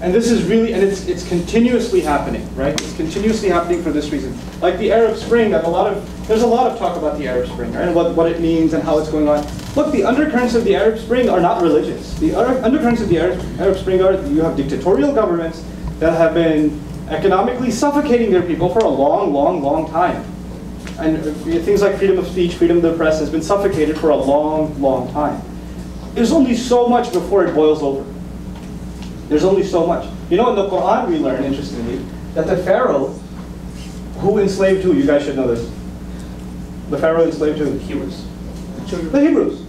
And this is really, and it's continuously happening, right? It's continuously happening for this reason. Like the Arab Spring, there's a lot of talk about the Arab Spring, right? And what it means and how it's going on. Look, the undercurrents of the Arab Spring are not religious. The undercurrents of the Arab Spring are, you have dictatorial governments that have been economically suffocating their people for a long, long, long time. And things like freedom of speech, freedom of the press has been suffocated for a long, long time. There's only so much before it boils over. There's only so much. You know, in the Quran we learn, interestingly, that the Pharaoh, who enslaved who? You guys should know this. The Pharaoh enslaved who? Hebrews. The Hebrews.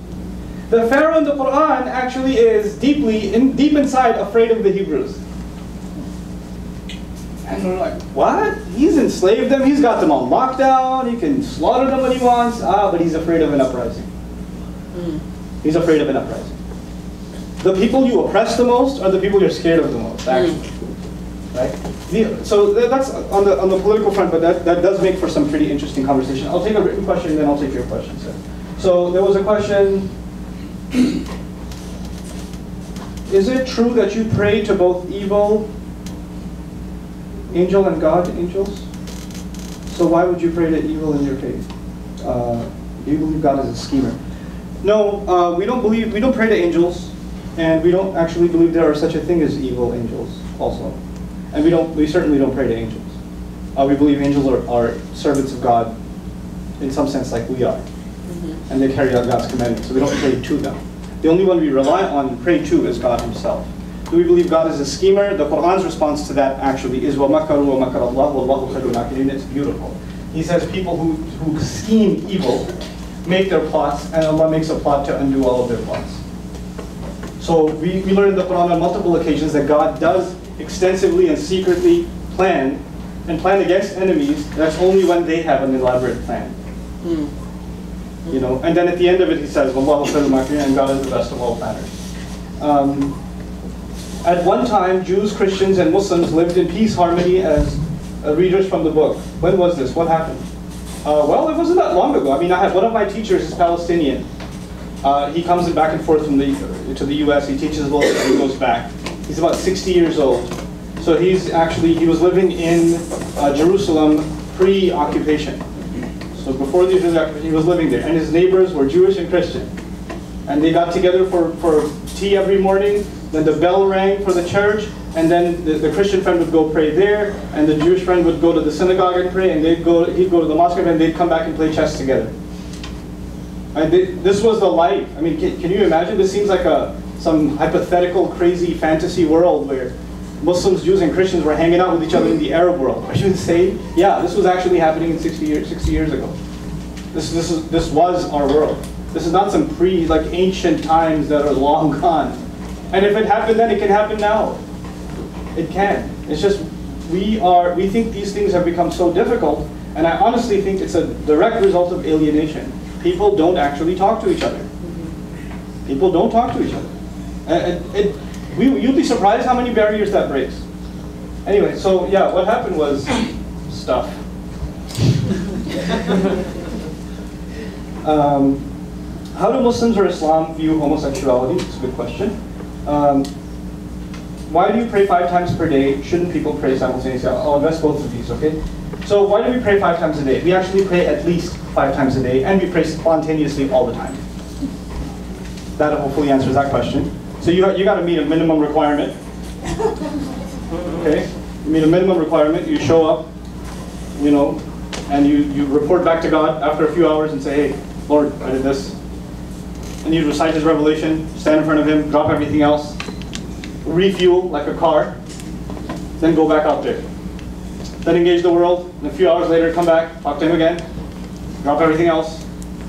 The Pharaoh in the Quran actually is deep inside afraid of the Hebrews. And we're like, what? He's enslaved them, he's got them on lockdown, he can slaughter them when he wants. But he's afraid of an uprising. He's afraid of an uprising. The people you oppress the most are the people you're scared of the most, actually. Right? So that's on the political front, but that does make for some pretty interesting conversation. I'll take a written question, and then I'll take your question, sir. So there was a question. Is it true that you pray to both evil angel and God angels? So why would you pray to evil in your faith? Do you believe God is a schemer? No, we don't pray to angels, and we don't actually believe there are such a thing as evil angels also. And we certainly don't pray to angels. We believe angels are servants of God in some sense like we are. And they carry out God's commandments, so we don't pray to them. The only one we rely on and pray to is God himself. Do we believe God is a schemer? The Quran's response to that actually is وَمَكَرُوا وَمَكَرَ اللَّهُ وَاللَّهُ خَيْرُ الْمَاكِرِينَ. It's beautiful. He says people who scheme evil make their plots, and Allah makes a plot to undo all of their plots. So we learn in the Quran on multiple occasions that God does extensively and secretly plan against enemies. That's only when they have an elaborate plan. You know, and then at the end of it, he says, "Wallahu khairul makirin," and God is the best of all planners. At one time, Jews, Christians, and Muslims lived in peace, harmony, as readers from the book. When was this? What happened? Well, it wasn't that long ago. I mean, I had one of my teachers is Palestinian. He comes back and forth from to the U.S. He teaches a little bit and he goes back. He's about 60 years old. So he was living in Jerusalem pre-occupation. So before the Israeli occupation, he was living there. And his neighbors were Jewish and Christian. And they got together for tea every morning. Then the bell rang for the church. And then the Christian friend would go pray there. And the Jewish friend would go to the synagogue and pray. And he'd go to the mosque and they'd come back and play chess together. And this was the life. I mean, can you imagine? This seems like some hypothetical, crazy fantasy world where Muslims, Jews, and Christians were hanging out with each other in the Arab world. Are you insane? Yeah, this was actually happening 60 years ago. This was our world. This is not some ancient times that are long gone. And if it happened then, it can happen now. It can. It's just we think these things have become so difficult, and I honestly think it's a direct result of alienation. People don't actually talk to each other. People don't talk to each other. You'd be surprised how many barriers that breaks. Anyway, so yeah, what happened was stuff. How do Muslims or Islam view homosexuality? It's a good question. Why do you pray 5 times per day? Shouldn't people pray simultaneously? I'll address both of these, okay? So why do we pray 5 times a day? We actually pray at least 5 times a day, and we pray spontaneously all the time. That hopefully answers that question. So you got to meet a minimum requirement. Okay? You meet a minimum requirement, you show up, you know, and you report back to God after a few hours and say, hey, Lord, I did this. And you recite his revelation, stand in front of him, drop everything else, refuel like a car, then go back out there. Then engage the world, and a few hours later come back, talk to him again, drop everything else,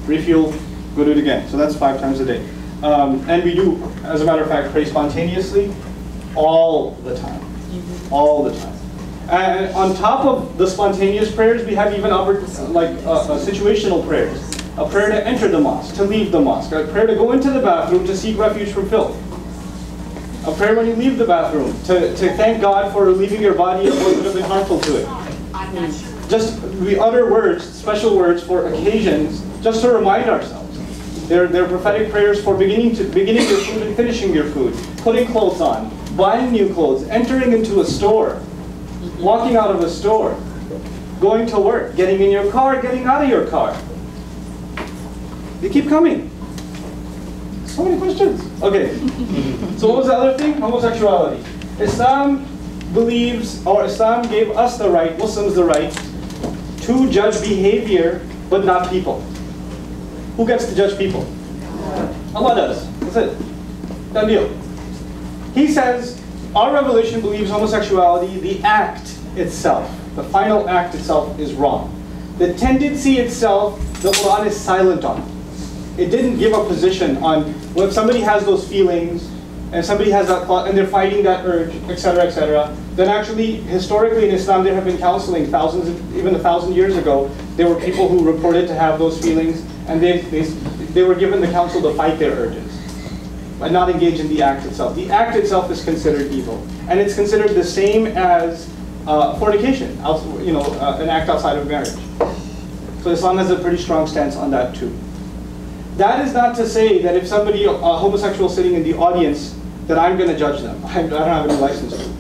refuel, go do it again. So that's 5 times a day. And we do, as a matter of fact, pray spontaneously all the time. All the time. And on top of the spontaneous prayers, we have even situational prayers. A prayer to enter the mosque, to leave the mosque. A prayer to go into the bathroom to seek refuge from filth. A prayer when you leave the bathroom, to thank God for leaving your body of what would have been harmful to it. Just, we utter words, special words for occasions, just to remind ourselves. They're prophetic prayers for beginning your food and finishing your food, putting clothes on, buying new clothes, entering into a store, walking out of a store, going to work, getting in your car, getting out of your car. They keep coming. So many questions. Okay. So what was the other thing? Homosexuality. Islam believes, or Islam gave us the right, Muslims the right, to judge behavior, but not people. Who gets to judge people? Allah does. That's it. Done deal. He says, our revelation believes homosexuality, the act itself, the final act itself is wrong. The tendency itself, the Quran is silent on. It didn't give a position on, well, if somebody has those feelings, and somebody has that thought, and they're fighting that urge, etc., etc., then actually, historically in Islam, there have been counseling thousands, even 1,000 years ago. There were people who reported to have those feelings, and they were given the counsel to fight their urges, but not engage in the act itself. The act itself is considered evil, and it's considered the same as fornication, an act outside of marriage. So Islam has a pretty strong stance on that too. That is not to say that if somebody, a homosexual sitting in the audience, that I'm going to judge them. I don't have any license to.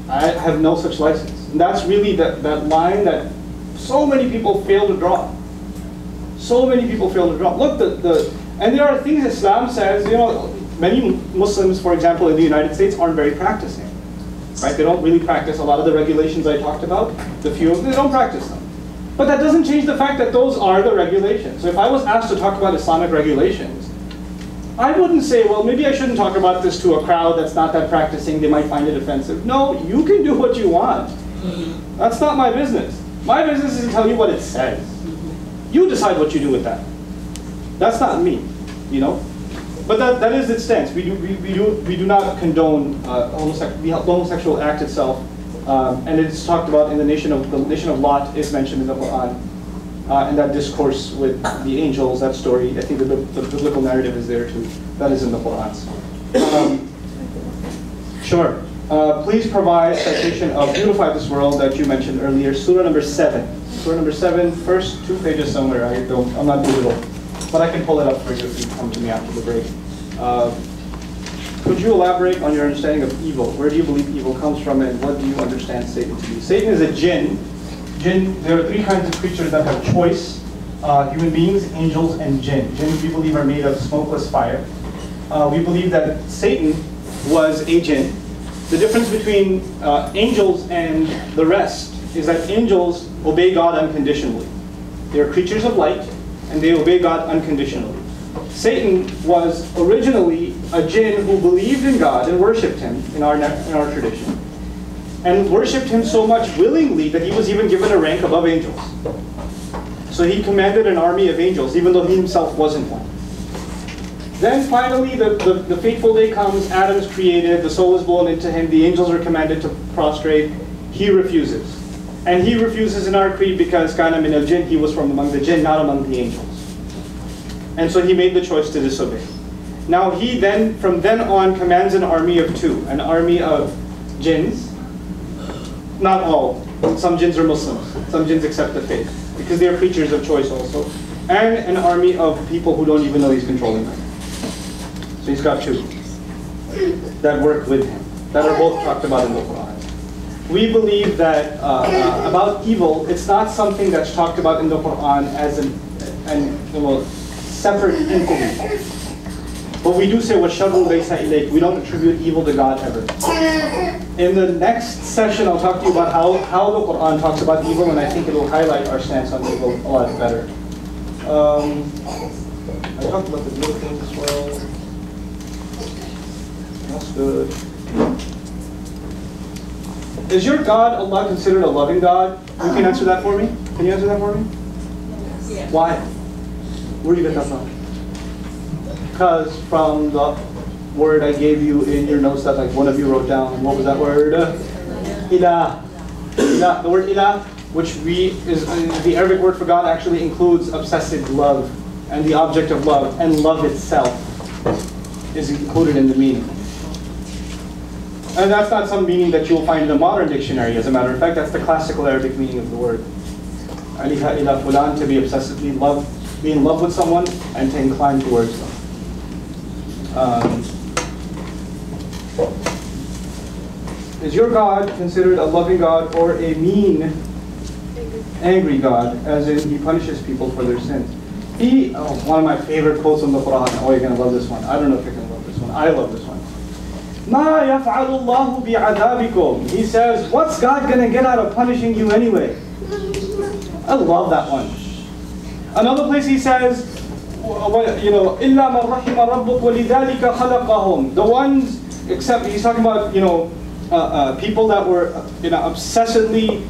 I have no such license. And that's really that line that so many people fail to draw. So many people fail to draw. Look, and there are things Islam says, many Muslims, for example, in the United States aren't very practicing. Right? They don't really practice a lot of the regulations I talked about. The few of them, they don't practice them. But that doesn't change the fact that those are the regulations. So if I was asked to talk about Islamic regulations, I wouldn't say, well, maybe I shouldn't talk about this to a crowd that's not that practicing. They might find it offensive. No, you can do what you want. That's not my business. My business is to tell you what it says. You decide what you do with that. That's not me, But that is its stance. We do not condone the homosexual act itself, and it's talked about in the nation of Lot is mentioned in the Quran, and that discourse with the angels, that story. I think the biblical narrative is there too. That is in the Quran. Sure. Please provide citation of "Beautify This World" that you mentioned earlier, Surah number 7. Surah number 7, first 2 pages somewhere. I'm not digital. But I can pull it up for you if you come to me after the break. Could you elaborate on your understanding of evil? Where do you believe evil comes from, and what do you understand Satan to be? Satan is a jinn. There are 3 kinds of creatures that have choice. Human beings, angels, and jinn. Jinn, we believe, are made of smokeless fire. We believe that Satan was a jinn. The difference between angels and the rest is that angels obey God unconditionally. They are creatures of light, and they obey God unconditionally. Satan was originally a jinn who believed in God and worshipped him in our tradition, and worshipped him so much willingly that he was even given a rank above angels. So he commanded an army of angels, even though he himself wasn't one. Then finally, the fateful day comes, Adam's created, the soul is blown into him, the angels are commanded to prostrate, he refuses. And he refuses in our creed because kana min al-jinn, he was from among the jinn, not among the angels. And so he made the choice to disobey. Now he then, from then on, commands an army of 2, an army of jinns. Not all. Some jinns are Muslims. Some jinns accept the faith, because they are creatures of choice also. And an army of people who don't even know he's controlling them. So he's got 2 that work with him, that are both talked about in the Quran. We believe that about evil, it's not something that's talked about in the Quran as a separate entity. But we do say, وَالشَّرُّ لَيْسَ إِلَيْكَ. We don't attribute evil to God ever. In the next session, I'll talk to you about how the Quran talks about evil, and I think it will highlight our stance on evil a lot better. I talked about the good things as well. That's good. Is your God, Allah, considered a loving God? You can answer that for me? Can you answer that for me? Yeah. Why? Where do you get that from? Because from the word I gave you in your notes that one of you wrote down, what was that word? Ilah. Ilah. The word ilah, which is the Arabic word for God, actually includes obsessive love and the object of love, and love itself is included in the meaning. And that's not some meaning that you'll find in a modern dictionary. As a matter of fact, that's the classical Arabic meaning of the word. Aliha ila fulan, to be obsessively be in love with someone and to incline towards them. Is your God considered a loving God or a mean, angry God, as in he punishes people for their sins? One of my favorite quotes from the Quran. Oh, you're going to love this one. I don't know if you're going to love this one. I love this one. مَا يَفْعَلُ اللَّهُ بِعَذَابِكُمْ. He says, what's God going to get out of punishing you anyway? I love that one. Another place he says, إِلَّا مَنْ رَحِمَ رَبُّكَ وَلِذَلِكَ خَلَقَهُم. The ones, except, he's talking about, people that were, obsessively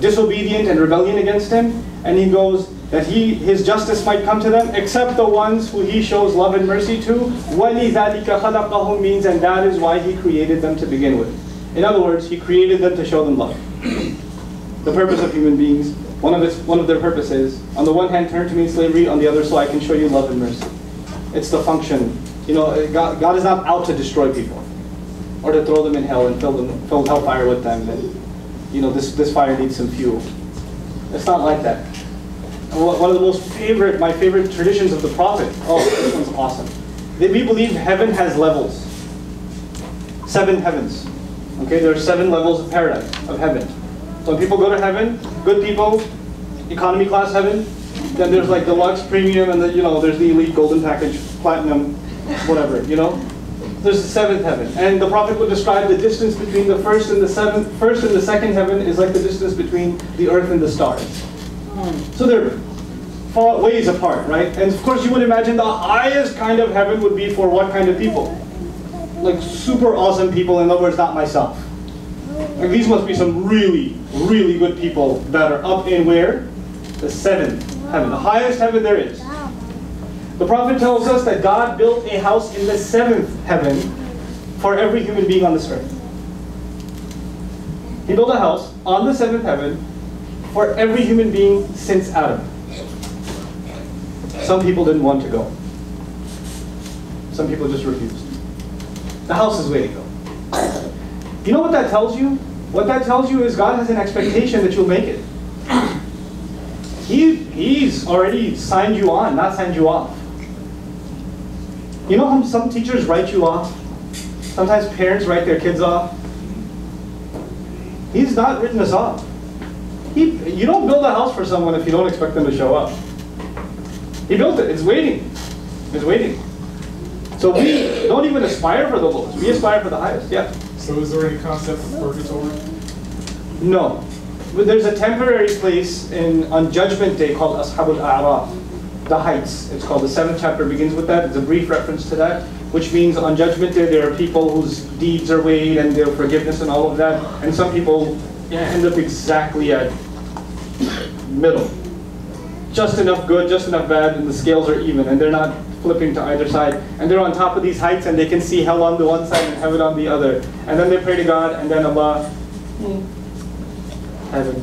disobedient and rebellion against him. And he goes, that his justice might come to them, except the ones who he shows love and mercy to. وَلِذَلِكَ خَلَقَهُم means, and that is why he created them to begin with. In other words, He created them to show them love. The purpose of human beings, one of their purposes, on the one hand, turn to me in slavery, on the other, so I can show you love and mercy. It's the function. God is not out to destroy people, or to throw them in hell and fill hellfire with them. And this fire needs some fuel. It's not like that. One of the my favorite traditions of the Prophet. Oh, this one's awesome. We believe heaven has levels. 7 heavens. Okay, there are 7 levels of paradise, of heaven. So when people go to heaven, good people, economy class heaven, then there's like deluxe, premium, and there's the elite, golden package, platinum, whatever, There's the 7th heaven. And the Prophet would describe the distance between the first and the 2nd heaven is like the distance between the earth and the stars. So they're far ways apart, right? And of course you would imagine the highest kind of heaven would be for what kind of people? Like super awesome people, in other words, not myself. Like these must be some really, really good people that are up in where? The 7th heaven, the highest heaven there is. The Prophet tells us that God built a house in the 7th heaven for every human being on this earth. He built a house on the 7th heaven for every human being since Adam. Some people didn't want to go. Some people just refused. The house is waiting though. You know what that tells you? What that tells you is God has an expectation that you'll make it. He's already signed you on, not signed you off. You know how some teachers write you off? Sometimes parents write their kids off. He's not written us off. You don't build a house for someone if you don't expect them to show up. He built it. It's waiting. It's waiting. So we don't even aspire for the lowest. We aspire for the highest. Yeah. So is there any concept of purgatory? No. But there's a temporary place on Judgment Day called Ashabul A'raf, the heights. It's called. The 7th chapter begins with that. It's a brief reference to that, which means on Judgment Day there are people whose deeds are weighed and their forgiveness and all of that, and some people end up exactly at middle. Just enough good, just enough bad, and the scales are even, and they're not flipping to either side. And they're on top of these heights, and they can see hell on the one side and heaven on the other. And then they pray to God, and then Allah, heaven.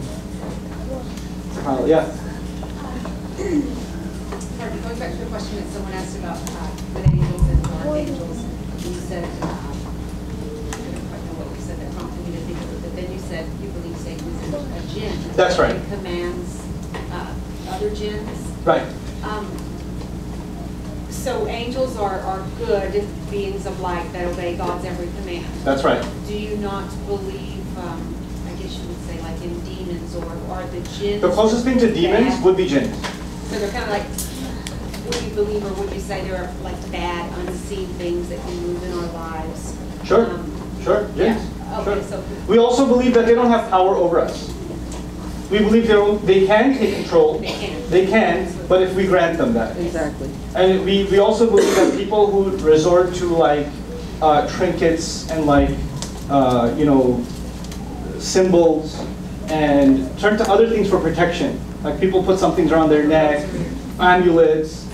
Yeah. Going back to the question that someone asked about with angels and archangels, you said, I don't quite know what you said that prompted me to think of it, but then you said you believe Satan is a jinn. That's right. He commands other jinns. Right. So angels are good beings of light that obey God's every command. That's right. Do you not believe, I guess you would say, like in demons, or are the jinns? The closest thing to demons would be jinns. So they're kind of like, would you believe, or would you say they're like bad, unseen things that can move in our lives? Sure. Sure. Jinns. Yeah. Okay, sure. so We also believe that they don't have power over us. We believe they can take control. They can, but if we grant them that. Exactly. And we also believe that people who resort to like trinkets and like symbols and turn to other things for protection. Like people put some things around their neck, amulets,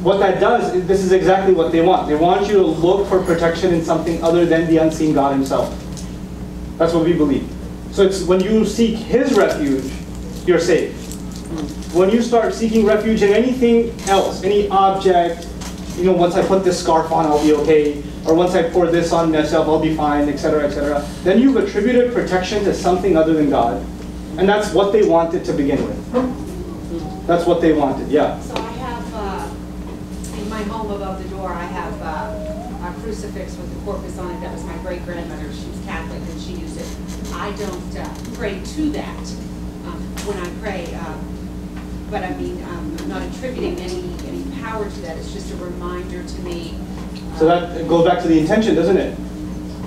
what that does is this is exactly what they want. They want you to look for protection in something other than the unseen God himself. That's what we believe. So it's when you seek his refuge, you're safe. When you start seeking refuge in anything else, any object, once I put this scarf on, I'll be okay, or once I pour this on myself, I'll be fine, etc., etc., then you've attributed protection to something other than God. And that's what they wanted to begin with. That's what they wanted, yeah. So I have, in my home above the door, I have a crucifix with the corpus on it. That was my great-grandmother. She was Catholic and she used it. I don't pray to that when I pray, but I mean, I'm not attributing any power to that. It's just a reminder to me. So that goes back to the intention, doesn't it?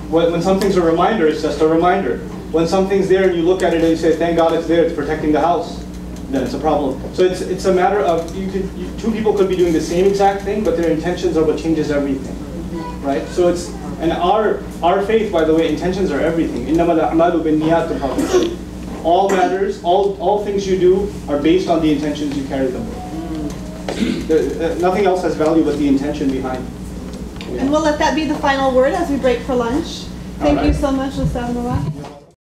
When something's a reminder, it's just a reminder. When something's there and you look at it and you say, thank God it's there, it's protecting the house, then it's a problem. So it's a matter of, two people could be doing the same exact thing, but their intentions are what changes everything, right? So it's, and our faith, by the way, intentions are everything. إِنَّمَا الْأَعْمَالُ بِالنِّيَّاتِ, the Prophet said. All matters, all things you do are based on the intentions you carry them with. Nothing else has value but the intention behind. And we'll let that be the final word as we break for lunch. Thank you right. so much, Ustaz Nouman.